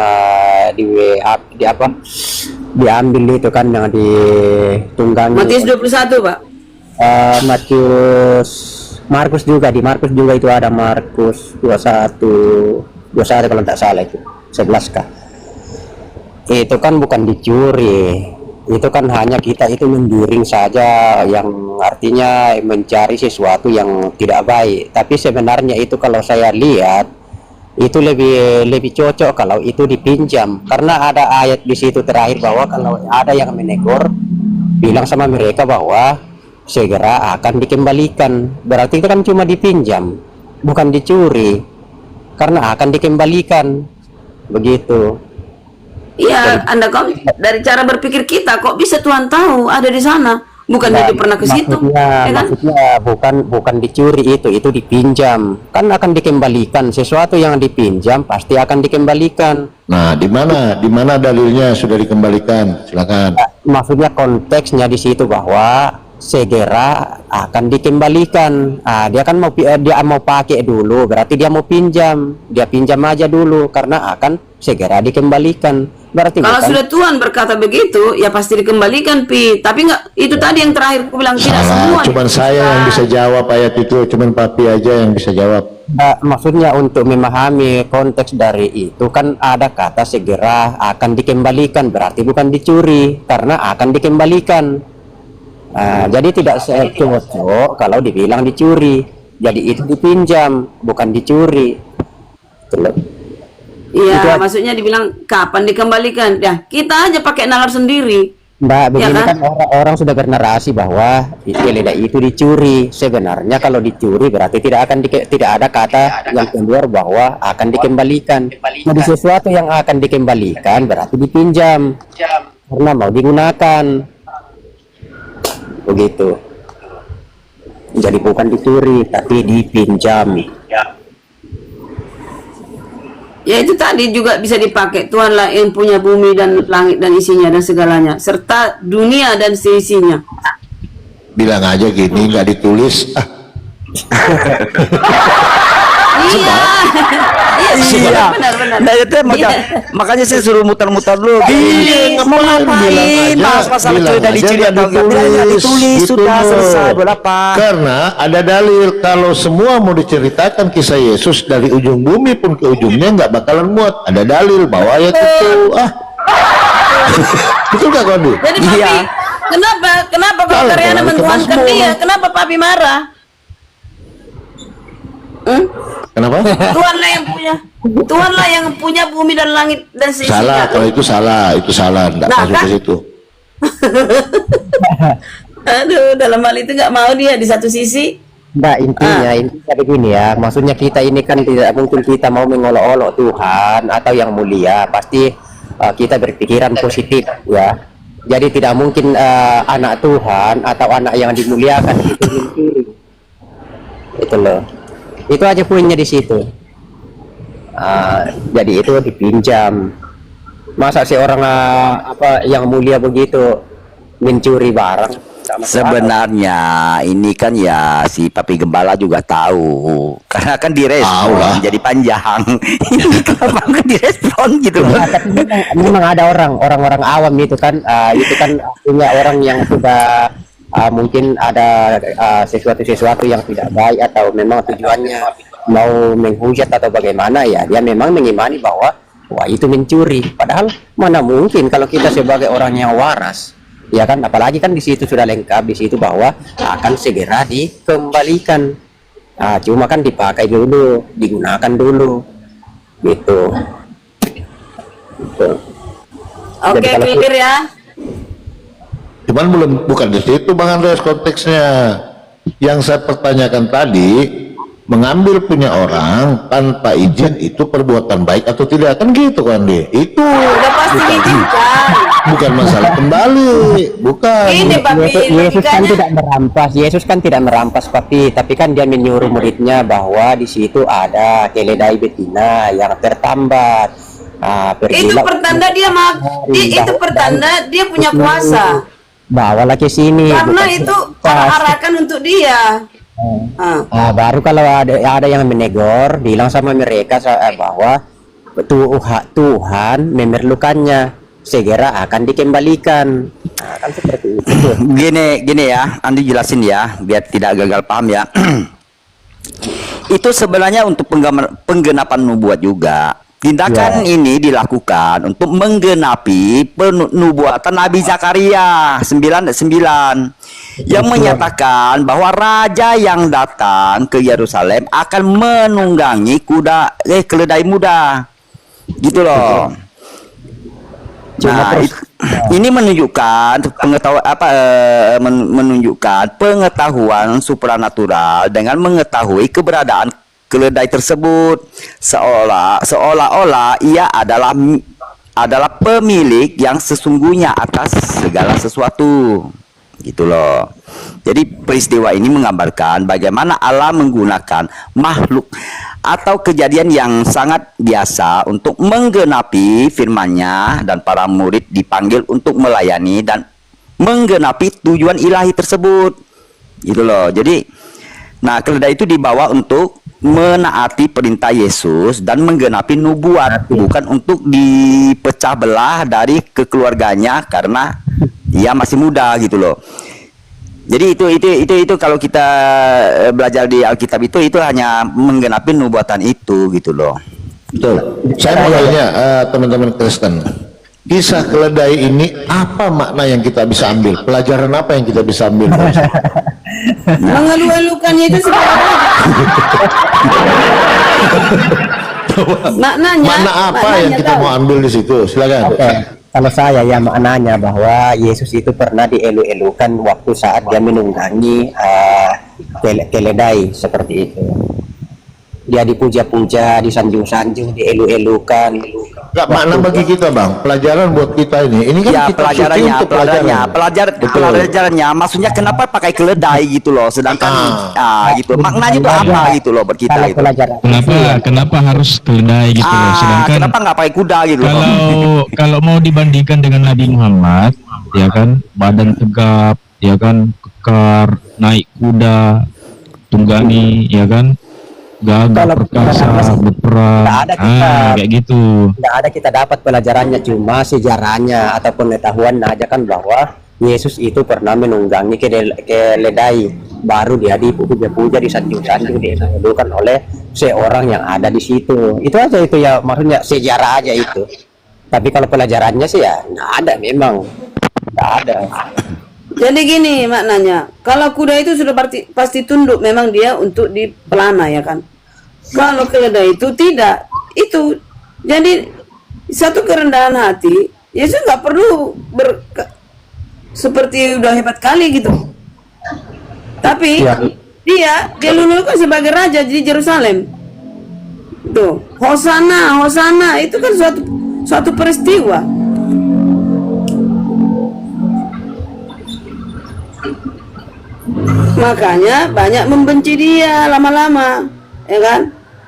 diambil itu kan yang ditunggangi. Matius 21, Pak. Markus juga, di Markus juga itu ada Markus 21 kalau tak salah itu 11 kah. Itu kan bukan dicuri, itu kan hanya kita itu mengiring saja, yang artinya mencari sesuatu yang tidak baik. Tapi sebenarnya itu kalau saya lihat itu lebih cocok kalau itu dipinjam, karena ada ayat di situ terakhir bahwa kalau ada yang menegur, bilang sama mereka bahwa segera akan dikembalikan. Berarti itu kan cuma dipinjam, bukan dicuri, karena akan dikembalikan begitu. Iya, Anda kok dari cara berpikir kita kok bisa Tuhan tahu ada di sana? Bukan jadi pernah ke situ, ya kan? Maksudnya bukan dicuri, itu dipinjam, kan akan dikembalikan. Sesuatu yang dipinjam pasti akan dikembalikan. Nah, di mana dalilnya sudah dikembalikan? Silakan. Maksudnya konteksnya di situ bahwa segera akan dikembalikan. Dia kan dia mau pakai dulu, berarti dia mau pinjam. Dia pinjam aja dulu karena akan segera dikembalikan. Berarti Kalau bukan, sudah Tuhan berkata begitu, ya pasti dikembalikan, Pi. Tapi nggak, itu tadi yang terakhir aku bilang tidak semua. Cuman saya yang bisa jawab ayat itu, cuman papi aja yang bisa jawab. maksudnya untuk memahami konteks dari itu kan ada kata segera akan dikembalikan, berarti bukan dicuri karena akan dikembalikan. Jadi tidak cocok kalau dibilang dicuri. Jadi itu dipinjam, bukan dicuri. Iya, maksudnya dibilang kapan dikembalikan. Ya, kita aja pakai nalar sendiri. Mbak, Ya begini kan? kan orang sudah bernarasi bahwa keledai itu dicuri. Sebenarnya kalau dicuri berarti tidak ada kata yang keluar bahwa akan dikembalikan. Jadi sesuatu yang akan dikembalikan berarti dipinjam karena mau digunakan. Begitu. Jadi bukan dicuri tapi dipinjam. Ya itu tadi juga bisa dipakai. Tuhanlah yang punya bumi dan langit dan isinya dan segalanya, serta dunia dan seisinya. Bilang aja gini, nggak ditulis. Iya. Iya, benar. Nah, itu makanya saya suruh muter-muter dulu. Gini, mau ngapain? Masalah bilang dari aja curi nggak atau enggak ditulis, gitu sudah loh. selesai. Berapa? Karena ada dalil kalau semua mau diceritakan kisah Yesus dari ujung bumi pun ke ujungnya nggak bakalan muat. Ada dalil bahwa ayat itu. Betul nggak Kondi? Jadi Papi, Iya. kenapa kalau Kalau Karyana kalau mentuhankan Mas Mo. dia? Kenapa Papi marah? Kenapa? Tuhanlah yang punya bumi dan langit dan seisinya. Salah, kalau itu salah, nggak Nah, masuk kan? ke situ. Aduh, dalam hal itu nggak mau dia di satu sisi. Mbak, intinya begini ya, maksudnya kita ini kan tidak mungkin kita mau mengolok-olok Tuhan atau yang mulia, pasti kita berpikiran positif ya. Jadi tidak mungkin anak Tuhan atau anak yang dimuliakan itu mencuri. Itu loh. Itu aja poinnya di situ. Jadi itu dipinjam. Masa seorang yang mulia begitu mencuri barang? tidak masuk akal. Sebenarnya ini kan ya si Papi Gembala juga tahu, karena kan Tahu lah. direspon jadi panjang. Ini kenapa nggak direspon gitu loh? Nah, tapi memang ada orang-orang awam itu kan punya orang yang sudah mungkin ada sesuatu yang tidak baik atau memang tujuannya mau menghujat atau bagaimana, ya dia memang mengimani bahwa wah itu mencuri, padahal mana mungkin kalau kita sebagai orang yang waras, ya kan, apalagi kan di situ sudah lengkap di situ bahwa akan segera dikembalikan. Cuma kan dipakai dulu, digunakan dulu gitu. Oke, Jadi kalau- clear ya. Cuman bukan di situ Bang Andreas konteksnya. Yang saya pertanyakan tadi, mengambil punya orang tanpa izin itu perbuatan baik atau tidak, kan gitu kan dia? Itu Udah pasti diizinkan. bukan masalah kembali, bukan. Ini Papi, Yesus kan logikanya. tidak merampas, Yesus kan tidak merampas Papi, tapi kan dia menyuruh muridnya bahwa di situ ada keledai betina yang tertambat. Itu Pergilah pertanda dia itu pertanda dia punya kuasa. bawalah ke sini. Karena bukan itu pas. arahkan untuk dia. Baru kalau ada yang menegur, bilang sama mereka bahwa Tuhan memerlukannya, segera akan dikembalikan. Kan seperti itu. Gini ya, Andi jelasin ya, biar tidak gagal paham ya. Itu sebenarnya untuk penggenapan nubuat juga. Tindakan ini dilakukan untuk menggenapi penubuatan Nabi Zakaria 9:9 yang menyatakan bahwa raja yang datang ke Yerusalem akan menunggangi keledai muda. Gitu loh. Nah, ini menunjukkan menunjukkan pengetahuan supranatural dengan mengetahui keberadaan keledai tersebut, seolah-olah ia adalah pemilik yang sesungguhnya atas segala sesuatu, gitu loh. Jadi peristiwa ini menggambarkan bagaimana Allah menggunakan makhluk atau kejadian yang sangat biasa untuk menggenapi firman-Nya, dan para murid dipanggil untuk melayani dan menggenapi tujuan ilahi tersebut, gitu loh. Jadi, nah keledai itu dibawa untuk menaati perintah Yesus dan menggenapi nubuat, bukan untuk dipecah belah dari kekeluarganya karena ia masih muda, gitu loh. Jadi itu kalau kita belajar di Alkitab itu hanya menggenapi nubuatan itu, gitu loh. Betul. Saya mau tanya teman-teman Kristen, kisah keledai ini apa makna yang kita bisa ambil? Pelajaran apa yang kita bisa ambil? Mengeluh-elukannya itu seperti maknanya. Mana apa yang kita mau ambil di situ? Silakan. Kalau saya ya maknanya bahwa Yesus itu pernah dielu-elukan waktu saat dia menunggangi keledai seperti itu. Dia dipuja-puja, disanjung-sanjung, dielu-elukan. Gak makna bagi kita Bang, pelajaran buat kita ini. Ini kan Ya, kita suci untuk pelajarannya maksudnya kenapa pakai keledai gitu loh, sedangkan gitu maknanya itu apa gitu loh buat kita Kalau gitu. pelajaran Kenapa harus keledai gitu loh, sedangkan Kenapa nggak pakai kuda gitu loh. kalau mau dibandingkan dengan Nabi Muhammad, ya kan, badan tegap, ya kan, kekar, naik kuda, tunggangi, ya kan, gagah Kalau perkasa, berperang, nggak ada kita. kayak gitu. nggak ada kita dapat pelajarannya, cuma sejarahnya atau pengetahuan aja kan bahwa Yesus itu pernah menunggangi keledai, baru dia dipuja-puja, disanjung-sanjung, dielu-elukan oleh seorang yang ada di situ. Itu aja, itu ya, maksudnya sejarah aja itu. Tapi kalau pelajarannya sih ya nggak ada, memang nggak ada. Jadi gini maknanya, kalau kuda itu sudah pasti tunduk, memang dia untuk dipelana, ya kan. Kalau keledai itu tidak, itu jadi satu kerendahan hati. Yesus nggak perlu seperti udah hebat kali gitu. Tapi dia lulukan sebagai raja di Yerusalem. Tuh, Hosana, Hosana itu kan suatu peristiwa. Makanya banyak membenci dia lama-lama, ya kan?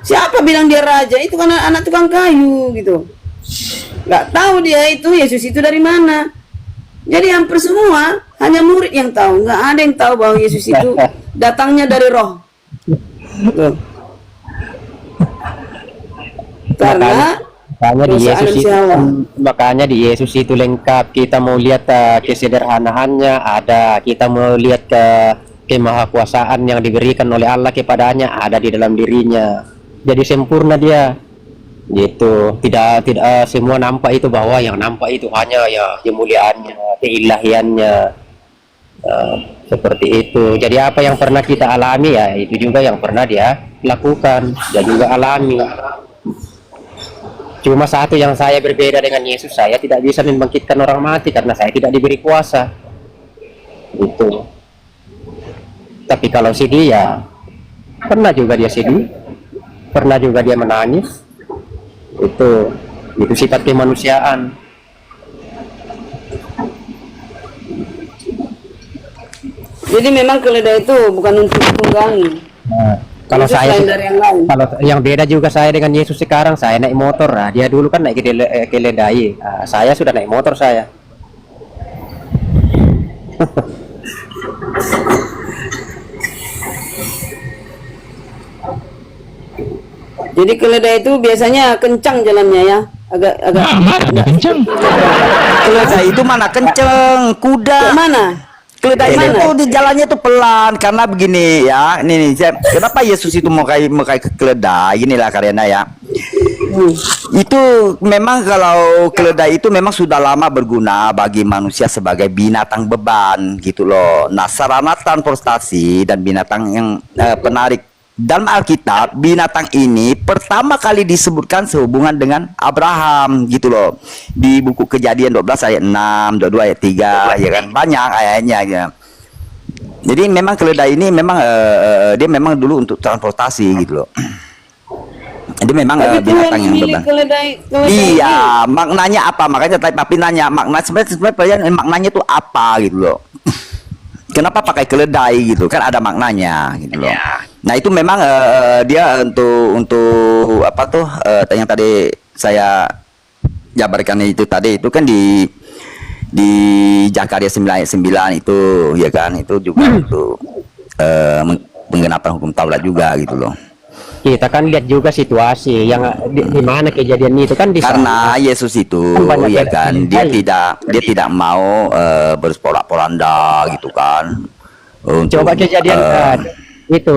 Siapa bilang dia raja? Itu kan anak tukang kayu gitu. Nggak tahu dia itu Yesus itu dari mana. Jadi hampir semua Hanya murid yang tahu, nggak ada yang tahu bahwa Yesus itu datangnya dari Roh. Tuh. Karena Makanya di dosa Yesus Adam si itu, Hawa. makanya di Yesus itu lengkap. Kita mau lihat kesederhanaannya ada, kita mau lihat kemahakuasaan yang diberikan oleh Allah kepadanya ada di dalam dirinya. Jadi sempurna dia. Gitu. Tidak semua nampak itu, bahwa yang nampak itu hanya ya kemuliaannya, keilahiannya. Seperti itu. Jadi apa yang pernah kita alami ya itu juga yang pernah dia lakukan dan juga alami. Cuma satu yang saya berbeda dengan Yesus, saya tidak bisa membangkitkan orang mati karena saya tidak diberi kuasa. Gitu. Tapi kalau sedih ya pernah juga dia sedih, pernah juga dia menangis. Itu sifat kemanusiaan. Jadi memang keledai itu bukan untuk tunggangi. Nah, kalau Itu saya selain dari yang lain. kalau yang beda juga saya dengan Yesus sekarang, saya naik motor. Nah, dia dulu kan naik keledai. Nah, saya sudah naik motor saya. Jadi keledai itu biasanya kencang jalannya ya, agak Mana kencang? Keledai itu mana kenceng, kuda. Ke mana? Keledai Ini mana? tuh di jalannya tuh pelan karena begini ya. Nih, kenapa Yesus itu mau kayak keledai? Inilah karena ya. Itu memang kalau keledai itu memang sudah lama berguna bagi manusia sebagai binatang beban gitu loh. Nah, sarana transportasi dan binatang yang penarik. Dalam Alkitab, binatang ini pertama kali disebutkan sehubungan dengan Abraham gitu loh. Di buku Kejadian 12 ayat 6, 22 ayat 3, ya kan? Banyak ayatnya ya. Jadi memang keledai ini memang dia memang dulu untuk transportasi gitu loh. Jadi memang Tapi Tuhan binatang yang memilih beban. keledai Iya, maknanya apa? Makanya tadi Papi nanya, sebenarnya maknanya itu apa gitu loh. Kenapa pakai keledai gitu? Kan ada maknanya gitu loh. Nah, itu memang dia untuk apa tuh yang tadi saya jabarkan itu tadi itu kan di Zakaria 9 ayat 9 itu ya kan, itu juga untuk penggenapan hukum Taurat juga gitu loh. Kita kan lihat juga situasi yang di mana kejadian itu kan di Karena sana. Yesus itu Kan banyak ya yang kan dia tidak mau berporak-poranda gitu kan. Coba kejadian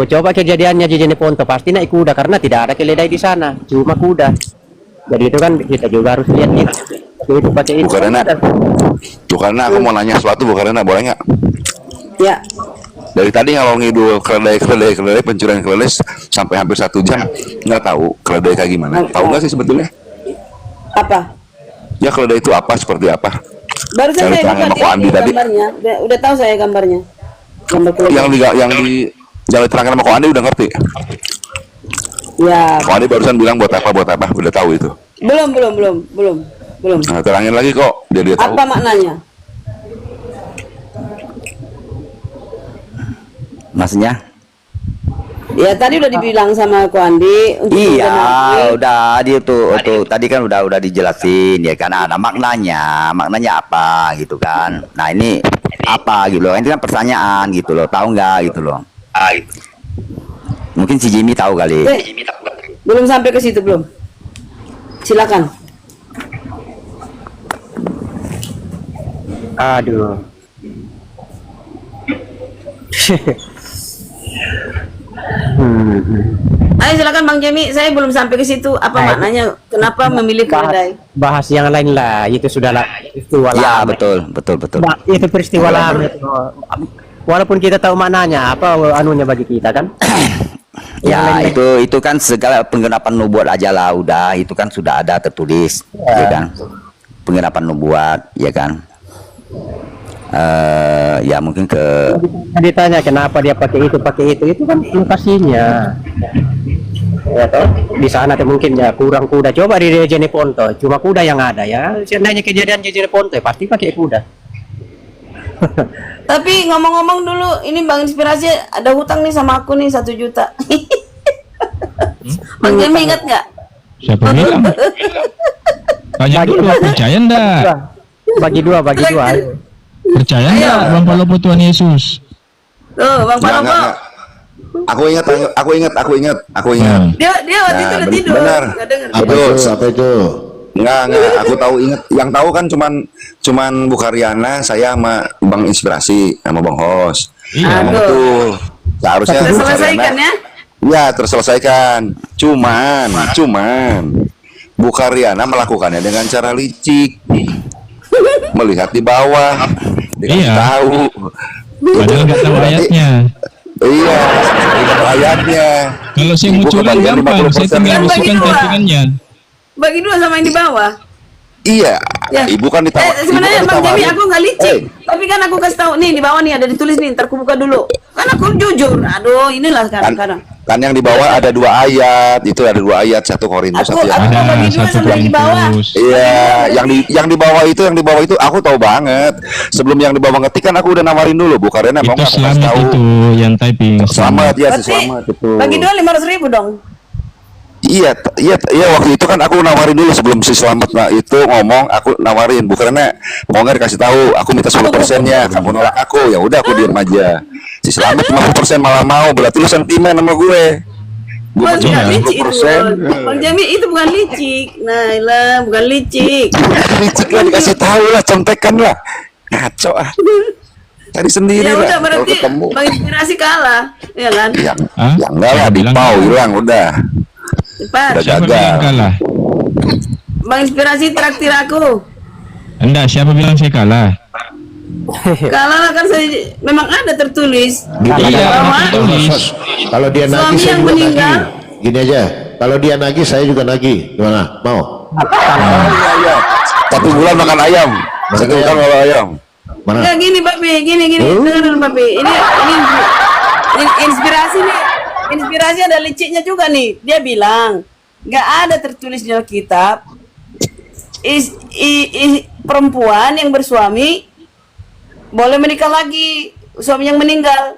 coba kejadiannya di Jeneponto pasti naik kuda karena tidak ada keledai di sana, cuma kuda. Jadi itu kan kita juga harus lihat itu pakai itu. Bukarena aku mau nanya sesuatu, Bukarena boleh nggak? Ya. Dari tadi kalau ngidul keledai pencurian keledai sampai hampir 1 jam nggak tahu keledai kayak gimana. Tahu nggak sih sebetulnya? Apa? Ya keledai itu apa, seperti apa? Barusan Cari saya tangan buka sama Ko Andi tadi. gambarnya. Udah tahu saya gambarnya. Gambar keledai. Yang diterangkan sama Ko Andi udah ngerti. Ya. Ko Andi barusan bilang buat apa, udah tahu itu. Belum. Nah, terangin lagi kok, biar dia tahu. Apa maknanya? Maksudnya? Ya tadi udah dibilang sama Ko Andi untuk Iya, menggenapi. udah dia tuh tadi kan udah dijelasin ya kan, ada maknanya apa gitu kan. Nah, ini apa gitu loh. Ini kan pertanyaan gitu loh. Tahu nggak gitu loh. Mungkin si Jimmy tahu kali. Belum sampai ke situ belum. Silakan. Aduh. Ayo silakan Bang Jemi, saya belum sampai ke situ. Apa maknanya? Kenapa memilih keledai? Bahas yang lain lah, itu sudah peristiwa Ya, lama. betul. Itu peristiwa lama itu. Walaupun kita tahu maknanya apa anunya bagi kita kan. Ya, itu kan segala penggenapan nubuat aja lah udah, itu kan sudah ada tertulis ya kan. Penggenapan nubuat ya kan. Ya mungkin ditanya kenapa dia pakai itu kan lokasinya ya toh di sana tuh mungkin ya kurang kuda. Coba di Jeneponto cuma kuda yang ada ya, seandainya kejadian di Jeneponto ya pasti pakai kuda. Tapi ngomong-ngomong dulu, ini Bang Inspirasi ada hutang nih sama aku nih 1 juta. Bang Jemi ingat nggak? Siapa bilang? Tanya dulu, percaya enggak? Bagi dua ayo. Percaya nggak Bang Palopo Tuhan Yesus? Tuh, Bang Nggak, Palopo. nggak. Aku ingat. Dia waktu itu udah tidur. Benar. Nggak denger. Apa itu? Enggak, aku tahu ingat. Yang tahu kan cuman Bu Karyana, saya sama Bang Inspirasi sama Bang Hos. Iya. Ngomong tuh. Seharusnya Bu Terselesaikan Karyana. ya. Ya, terselesaikan. Cuman Bu Karyana melakukannya dengan cara licik. Melihat di bawah, dikasih Iya. tahu. Padahal nggak tahu ayatnya. Iya, ingat ayatnya. Kalau saya Ibu mau curang kebagian gampang, saya 50%. tinggal Kan bagi bisukan dua. typingannya. Bagi dua sama yang di bawah. Iya, Ya. ibu kan ditawar. Sebenarnya Bang Jami aku nggak licik, Eh. tapi kan aku kasih tahu nih di bawah nih ada ditulis nih, ntar aku buka dulu. Kan aku jujur. Aduh, inilah kadang-kadang. Kan yang di bawah ada 2 ayat, itu ada 2 ayat, 1 Korintus, Aku 1 yang mau Ada bagi dua 1 sama yang di bawah. Korintus. Iya, yang di bawah itu aku tahu banget. Sebelum yang di bawah ngetik kan aku udah nawarin dulu, Bu Karena mau Itu nggak aku kasih selamat tahu. itu yang typing. Selamat ya, si Berarti selamat itu. bagi dua 500.000 dong. Iya, waktu itu kan aku nawarin dulu sebelum si selamat itu ngomong, aku nawarin Bu Karena mau nggak dikasih tahu, aku minta 10%-nya, kamu nolak aku, ya udah aku diam aja. Si selamat 50% malah mau, berarti lu sentimen sama gue. Gue Bang cuma Jami licik itu. 10%. Bang Jami itu bukan licik. Nah, bukan licik. Licik lah, dikasih tahu lah, contekan lah. Ngaco ah. Tadi sendiri Ya lah. udah Kalau berarti ketemu. Bang Inspirasi kalah, ya kan? Hah? Yang enggak lah, Saya di bilang pau kalah. hilang udah. Cepat. Udah Siapa gagal. bilang kalah? Bang Inspirasi traktir aku. Enggak, siapa bilang saya kalah? Kalah lah kan saya memang ada tertulis. Iya, Bahwa tertulis. Kalau dia Suami nagih saya yang juga meninggal. nagih. Gini aja, kalau dia nagih saya juga nagih. Gimana? Mau? Iya. 1 bulan makan ayam. 1 bulan makan ayam. Mana? Enggak gini Papi, gini. Dengar dulu Papi. Ini inspirasi nih. Inspirasi ada liciknya juga nih. Dia bilang, nggak ada tertulis di Alkitab perempuan yang bersuami boleh menikah lagi, suami yang meninggal.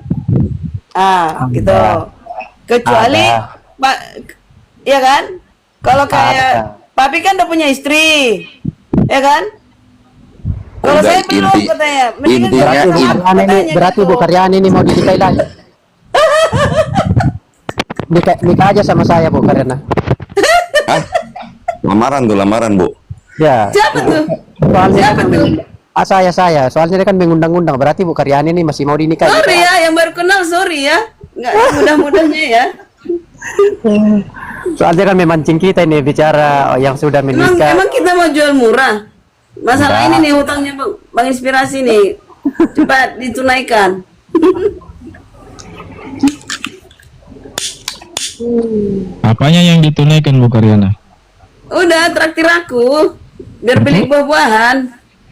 Gitu. Kecuali Pak, ya kan? Kalau kayak Papi kan udah punya istri, ya kan? Kalau Udah, saya belum katanya. Mendingan intinya saya ini- sama katanya Berarti gitu. Bu Karyani ini mau dinikahi lagi. Nikah aja sama saya Bu Karyana. Hah? Lamaran Bu. Ya. Siapa tuh? Soalnya Siapa tuh? saya. Soalnya dia kan mengundang-undang. Berarti Bu Karyani ini masih mau dinikahi. Sorry ya, yang baru kenal sorry ya. Nggak mudah-mudahnya ya. Soalnya kan memancing kita ini bicara yang sudah Emang menikah. kita mau jual murah. Masalah ini nih hutangnya Bang Inspirasi nih. Cepat ditunaikan. Apanya yang ditunaikan Bu Karyana? Udah traktir aku biar beli buah-buahan.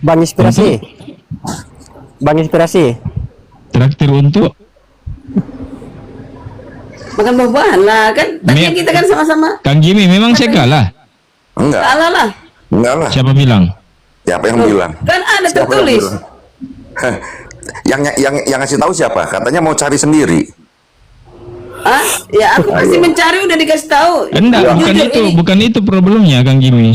Bang Inspirasi. Bang Inspirasi. Traktir untuk Makan buah-buahan lah kan. Tadinya kita kan sama-sama. Kang Jimmy, memang saya kalah. Enggak. Kalah lah. Enggak lah. Siapa bilang? Siapa yang bilang? Kan ada Siapa yang tertulis. bilang? yang ngasih tahu siapa? Katanya mau cari sendiri. Ah, ya aku pasti mencari udah dikasih tahu. Enggak, bukan Jujur itu, ini. bukan itu problemnya Kang Jimmy.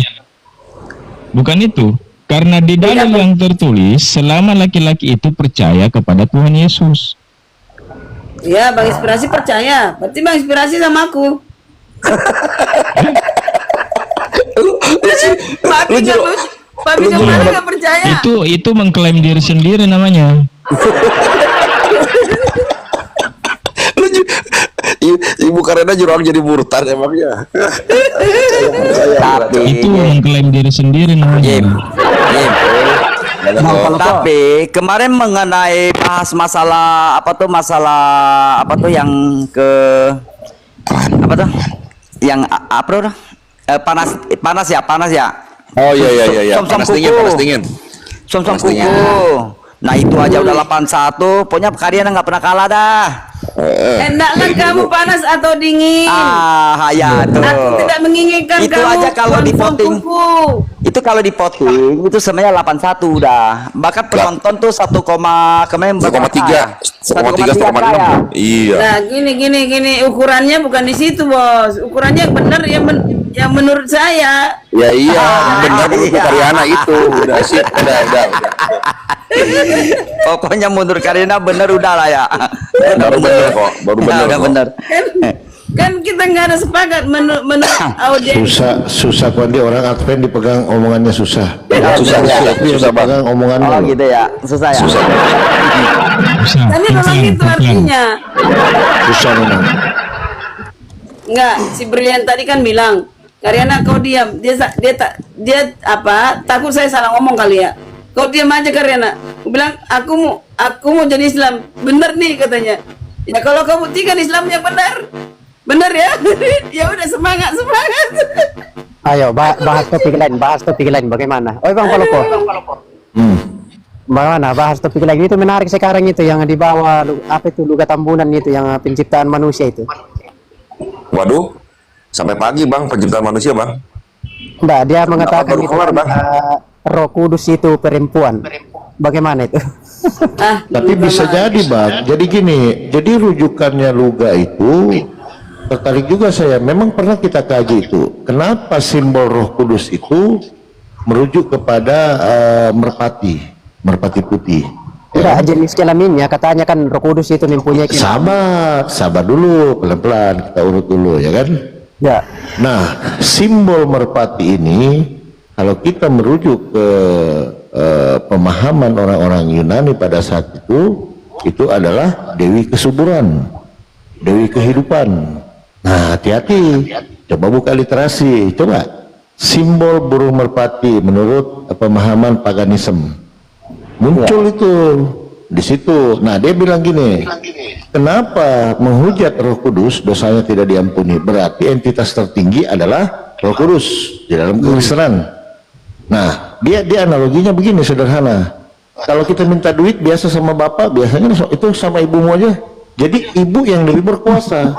Bukan itu. Karena di dalil yang tertulis, selama laki-laki itu percaya kepada Tuhan Yesus. Ya, Bang Inspirasi percaya. Berarti Bang Inspirasi sama aku. Papi nggak lucu. Papi nggak percaya. Itu mengklaim diri sendiri namanya. Ibu Karena jurang jadi murtad emangnya. Tapi Itu mengklaim diri sendiri namanya. Tapi kemarin mengenai bahas masalah apa tuh yang ke apa tuh yang apa tuh panas ya Oh iya. Som-som Panas dingin, kuku. panas dingin. som Panas dingin. kuku. Nah itu aja udah 81. Pokoknya kalian nggak pernah kalah dah. Hendaklah kamu panas atau dingin. Ya tuh. Aku tidak menginginkan Itu kamu aja kalau di konsum voting. kuku. Itu kalau di voting itu sebenarnya 81 udah. Bahkan penonton tuh 1, kemarin 1,3, 1,3, 1,6. Iya. Nah, gini, ukurannya bukan di situ, Bos. Ukurannya benar yang menurut saya. Ya iya, benar menurut Iya. Karyana itu. Udah sip, udah. Pokoknya mundur Karyana bener udah lah ya. Baru bener kok, baru bener Udah kok. bener. Kan kita nggak ada sepakat menurut audiens. Susah Kondi, orang Advent dipegang omongannya susah. Susah, Tapi yang susah Bang. dipegang omongannya Oh loh. gitu ya. Susah ya. Susah. Tapi memang itu artinya. Susah memang. Enggak, si Brilian tadi kan bilang, Karyana kau diam. Dia apa? Takut saya salah ngomong kali ya. Kau diam aja Karyana. Aku bilang aku mau jadi Islam. Bener nih katanya. Ya kalau kau buktikan Islam yang benar. Bener ya? Ya udah semangat. Ayo bahas topik lain bagaimana? Oh Bang Palopo. Bagaimana bahas topik lain itu menarik sekarang itu yang dibawa apa itu Luga Tambunan itu yang penciptaan manusia itu. Waduh, sampai pagi Bang penciptaan manusia Bang. Enggak, dia mengatakan baru itu keluar, Bang? Roh Kudus itu perempuan. Bagaimana itu? Tapi bisa jadi Bang. Jadi gini, jadi rujukannya Luga itu tertarik juga saya. Memang pernah kita kaji itu. Kenapa simbol Roh Kudus itu merujuk kepada merpati putih? Enggak, jenis kelaminnya katanya kan Roh Kudus itu mempunyai Sabar dulu, pelan-pelan kita urut dulu ya kan. Ya. Nah, simbol merpati ini kalau kita merujuk ke pemahaman orang-orang Yunani pada saat itu adalah dewi kesuburan, dewi kehidupan. Nah, hati-hati, coba buka literasi, coba simbol burung merpati menurut pemahaman paganisme muncul itu di situ. Nah, dia bilang gini, kenapa menghujat Roh Kudus dosanya tidak diampuni? Berarti entitas tertinggi adalah Roh Kudus di dalam kekristenan. Nah, dia analoginya begini sederhana. Kalau kita minta duit biasa sama bapak, biasanya itu sama ibumu aja. Jadi ibu yang lebih berkuasa.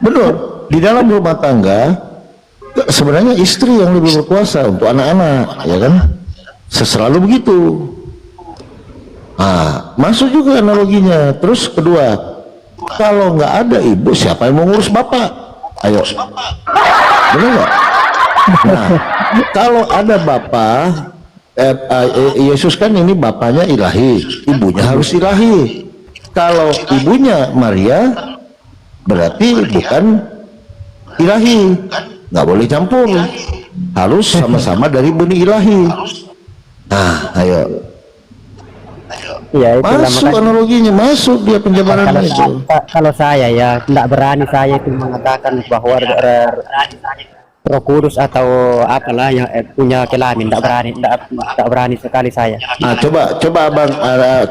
Benar. Di dalam rumah tangga sebenarnya istri yang lebih berkuasa untuk anak-anak, ya kan? Selalu begitu. Masuk juga analoginya. Terus kedua, kalau nggak ada ibu, siapa yang mau ngurus bapak? Ayo, benar nggak? Nah, kalau ada bapak, Yesus kan ini bapaknya ilahi, ibunya harus ilahi. Kalau ibunya Maria, berarti bukan ilahi, nggak boleh campur, harus sama-sama dari benih ilahi. Nah, ayo. Ya, itu Masuk analoginya, masuk dia penjabarannya itu. kalau saya ya tidak berani saya itu mengatakan bahwa Roh Kudus atau apalah yang punya kelamin, tidak berani sekali saya. Nah, coba Abang,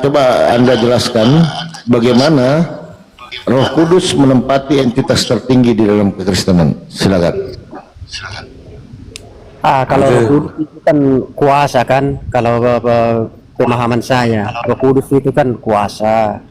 coba Anda jelaskan bagaimana Roh Kudus menempati entitas tertinggi di dalam kekristenan. Silakan. Kalau Roh Kudus itu kan kuasa kan, kalau pemahaman saya Roh Kudus itu kan kuasa.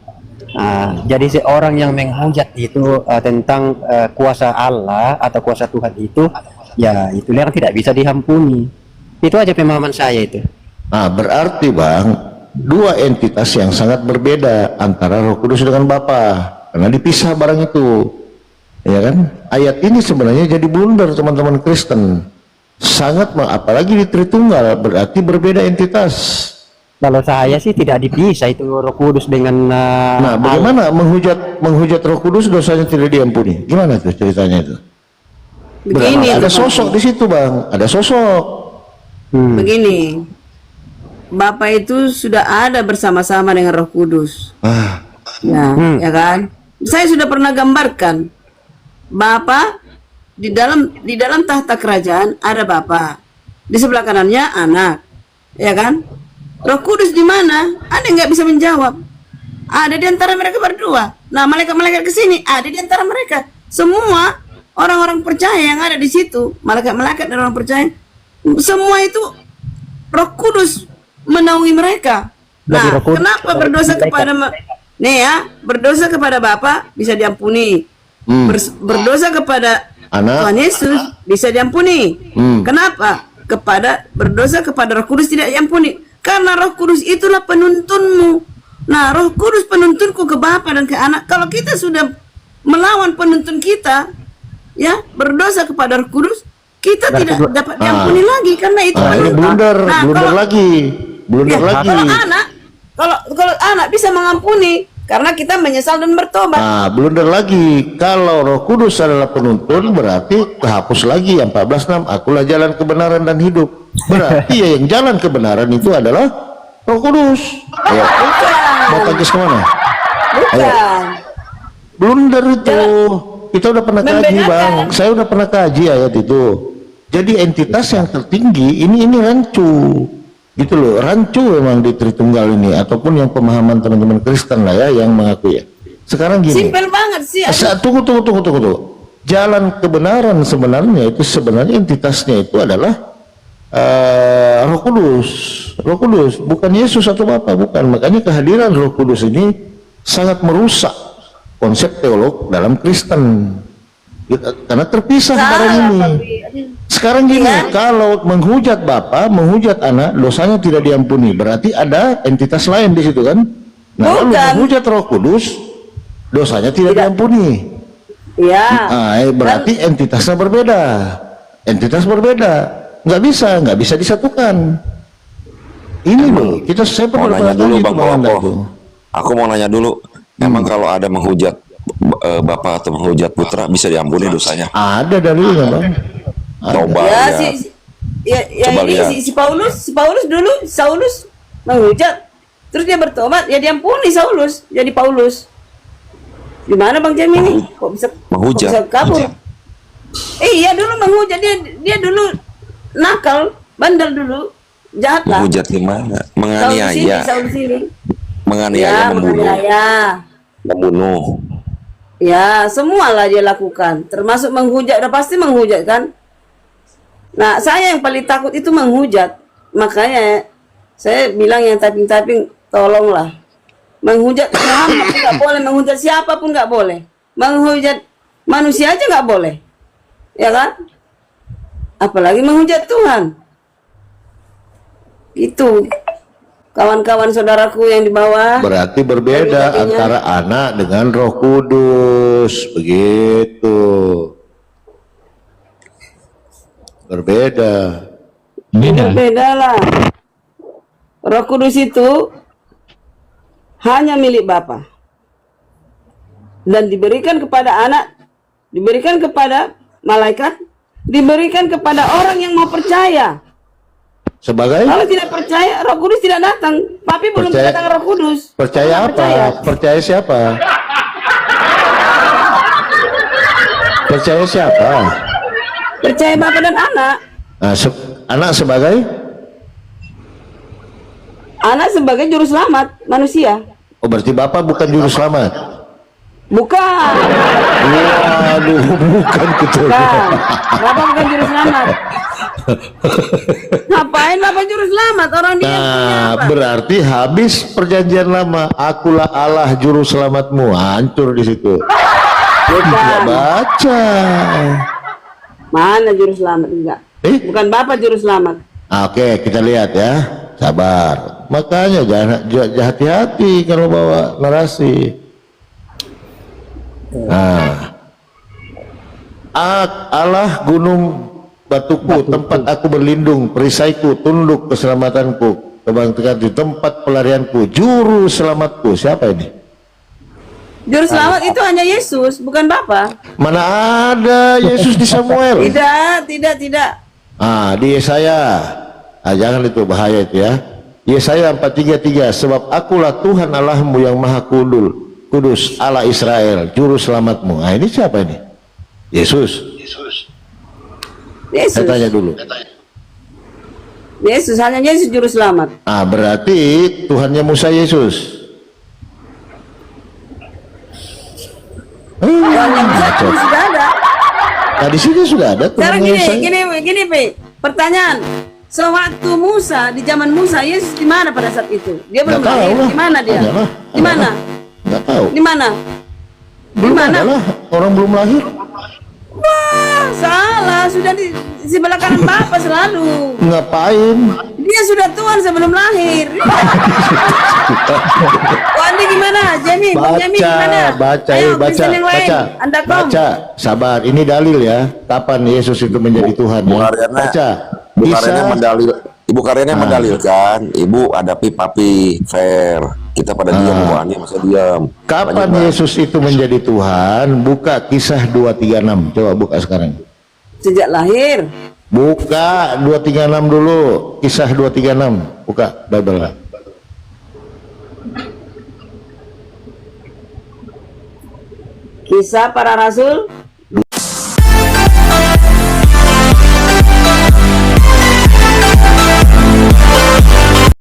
Jadi seorang yang menghujat itu tentang kuasa Allah atau kuasa Tuhan itu, ya itu yang tidak bisa diampuni. Itu aja pemahaman saya itu. Nah, berarti Bang, dua entitas yang sangat berbeda antara Roh Kudus dengan Bapa, karena dipisah barang itu, ya kan? Ayat ini sebenarnya jadi blunder teman-teman Kristen. Sangat, apalagi di Tritunggal, berarti berbeda entitas. Kalau saya sih tidak dipisah itu Roh Kudus dengan Nah, bagaimana menghujat Roh Kudus dosanya tidak diampuni? Gimana tuh ceritanya itu? Begini, Ada sosok di situ Bang, ada sosok. Begini, Bapak itu sudah ada bersama-sama dengan Roh Kudus. Ya kan? Saya sudah pernah gambarkan Bapak di dalam tahta kerajaan ada Bapak, di sebelah kanannya anak, ya kan? Roh Kudus di mana? Ada nggak bisa menjawab? Ada di antara mereka berdua. Nah, malaikat-malaikat kesini ada di antara mereka. Semua orang-orang percaya yang ada di situ, malaikat-malaikat dan orang percaya, semua itu Roh Kudus menaungi mereka. Nah, kenapa berdosa kepada Nih ya, berdosa kepada Bapa bisa diampuni. Berdosa kepada Anak. Tuhan Yesus bisa diampuni. Kenapa? Berdosa kepada Roh Kudus tidak diampuni. Karena Roh Kudus itulah penuntunmu. Nah, Roh Kudus penuntunku ke Bapa dan ke Anak. Kalau kita sudah melawan penuntun kita, ya, berdosa kepada Roh Kudus, kita tidak dapat diampuni lagi karena itu. Ini blunder, blunder lagi. Blunder Ya, lagi. kalau anak bisa mengampuni karena kita menyesal dan bertobat. Nah, blunder lagi. Kalau Roh Kudus adalah penuntun, berarti kehapus lagi yang 14:6. Akulah jalan kebenaran dan hidup. Berarti ya yang jalan kebenaran itu adalah Roh Kudus. Ayo, mau tagis kemana? Bukan. Blunder itu. Kita udah pernah kaji, Membedakan. Bang. Saya udah pernah kaji ayat itu. Jadi entitas yang tertinggi ini rancu. Gitu loh, rancu memang di Tritunggal ini, ataupun yang pemahaman teman-teman Kristen lah ya yang mengaku ya. Sekarang gini. Simpel banget sih. Tunggu. Jalan kebenaran sebenarnya itu sebenarnya entitasnya itu adalah Roh Kudus. Roh Kudus, bukan Yesus atau Bapa, bukan. Makanya kehadiran Roh Kudus ini sangat merusak konsep teolog dalam Kristen. Karena terpisah sekarang ini. Sekarang gini, kalau menghujat Bapa, menghujat Anak, dosanya tidak diampuni. Berarti ada entitas lain di situ kan? Nah, lalu menghujat Roh Kudus, dosanya tidak diampuni. Iya. Berarti entitasnya berbeda. Entitas berbeda. Nggak bisa disatukan. Ini loh, saya Mau pernah nanya dulu Bang Anda Polopo. tuh. Aku mau nanya dulu. Emang kalau ada menghujat Bapak atau menghujat putra bisa diampuni dosanya? Ada dalilnya, Bang. Coba Ya, lihat. Yang Coba ini lihat. si Paulus dulu, Saulus menghujat, terus dia bertobat, ya diampuni Saulus, jadi Paulus. Gimana Bang Jami ini? Kok bisa kabur? Iya dulu menghujat, dia dulu nakal, bandel dulu, jahat lah. Menghujat gimana? Menganiaya. Saulus ini. Menganiaya, membunuh. Ya, semualah dia lakukan, termasuk menghujat, udah pasti menghujat kan? Nah, saya yang paling takut itu menghujat. Makanya saya bilang yang typing-typing, tolonglah. Menghujat Muhammad nggak boleh, menghujat siapapun nggak boleh. Menghujat manusia aja nggak boleh. Ya kan? Apalagi menghujat Tuhan. Itu. Kawan-kawan saudaraku yang di bawah. Berarti berbeda antara Anak dengan Roh Kudus. Begitu. Berbeda. Berbeda lah. Roh Kudus itu hanya milik Bapa dan diberikan kepada Anak, diberikan kepada malaikat, diberikan kepada orang yang mau percaya. Sebagai? Kalau tidak percaya, Roh Kudus tidak datang. Papi belum kedatangan Roh Kudus. Percaya apa? Percaya siapa? Percaya siapa? Percaya Bapa dan Anak. Nah, Anak sebagai? Anak sebagai juru selamat manusia. Oh, berarti Bapak bukan juru selamat? Bukan. Waduh, bukan betul. Bukan. Bapak bukan juru selamat. Ngapain Bapak juru selamat? Orang dia punya Nah, apa? berarti habis perjanjian lama, akulah Allah juru selamatmu, hancur di situ. Tidak baca. Mana juru selamat? Enggak. Bukan Bapak juru selamat. Oke, kita lihat ya. Sabar. Makanya jangan hati-hati kalau bawa narasi. Nah, Allah gunung batuku, tempat aku berlindung, perisaiku, tunduk keselamatanku, kebangkitan di tempat pelarianku, juru selamatku. Siapa ini? Juru selamat itu hanya Yesus, bukan Bapa. Mana ada Yesus di Samuel? Tidak. Di Yesaya. Jangan, itu bahaya itu ya. Yesaya 4:3, sebab akulah Tuhan Allahmu yang maha kudus, Allah Israel, juru selamatmu. Nah, ini siapa ini? Yesus. Saya tanya dulu. Yesus, hanya Yesus juru selamat. Berarti Tuhannya Musa Yesus. Tuhannya Musa itu sudah ada. Di sini sudah ada. Sekarang gini, Pi. Pertanyaan. Sewaktu Musa, di zaman Musa, Yesus di mana pada saat itu? Dia belum lahir. Di mana dia? Di mana? Nggak tahu. Di mana? Di Belum mana? ada lah, orang belum lahir. Wah, salah. Sudah di sebelah kanan Bapak selalu. Ngapain? Dia sudah Tuhan sebelum lahir. Andi gimana? Jami, Bang Jami gimana? Baca, Kristen yang lain. Anda kom. baca, sabar. Ini dalil ya. Kapan Yesus itu menjadi Tuhan? Bu Ya? Karyana, Baca. Bu Karyana Kisah, mendalil, Ibu Karyana mendalilkan, Ibu hadapi papi fair. Kita pada diam, Bu Andi masa diam. kapan Lanjut, Bang. Yesus itu menjadi Tuhan? Buka Kisah 236. Coba buka sekarang. Sejak lahir. Buka 236 dulu. Kisah 236. Buka Bible. Kisah para Rasul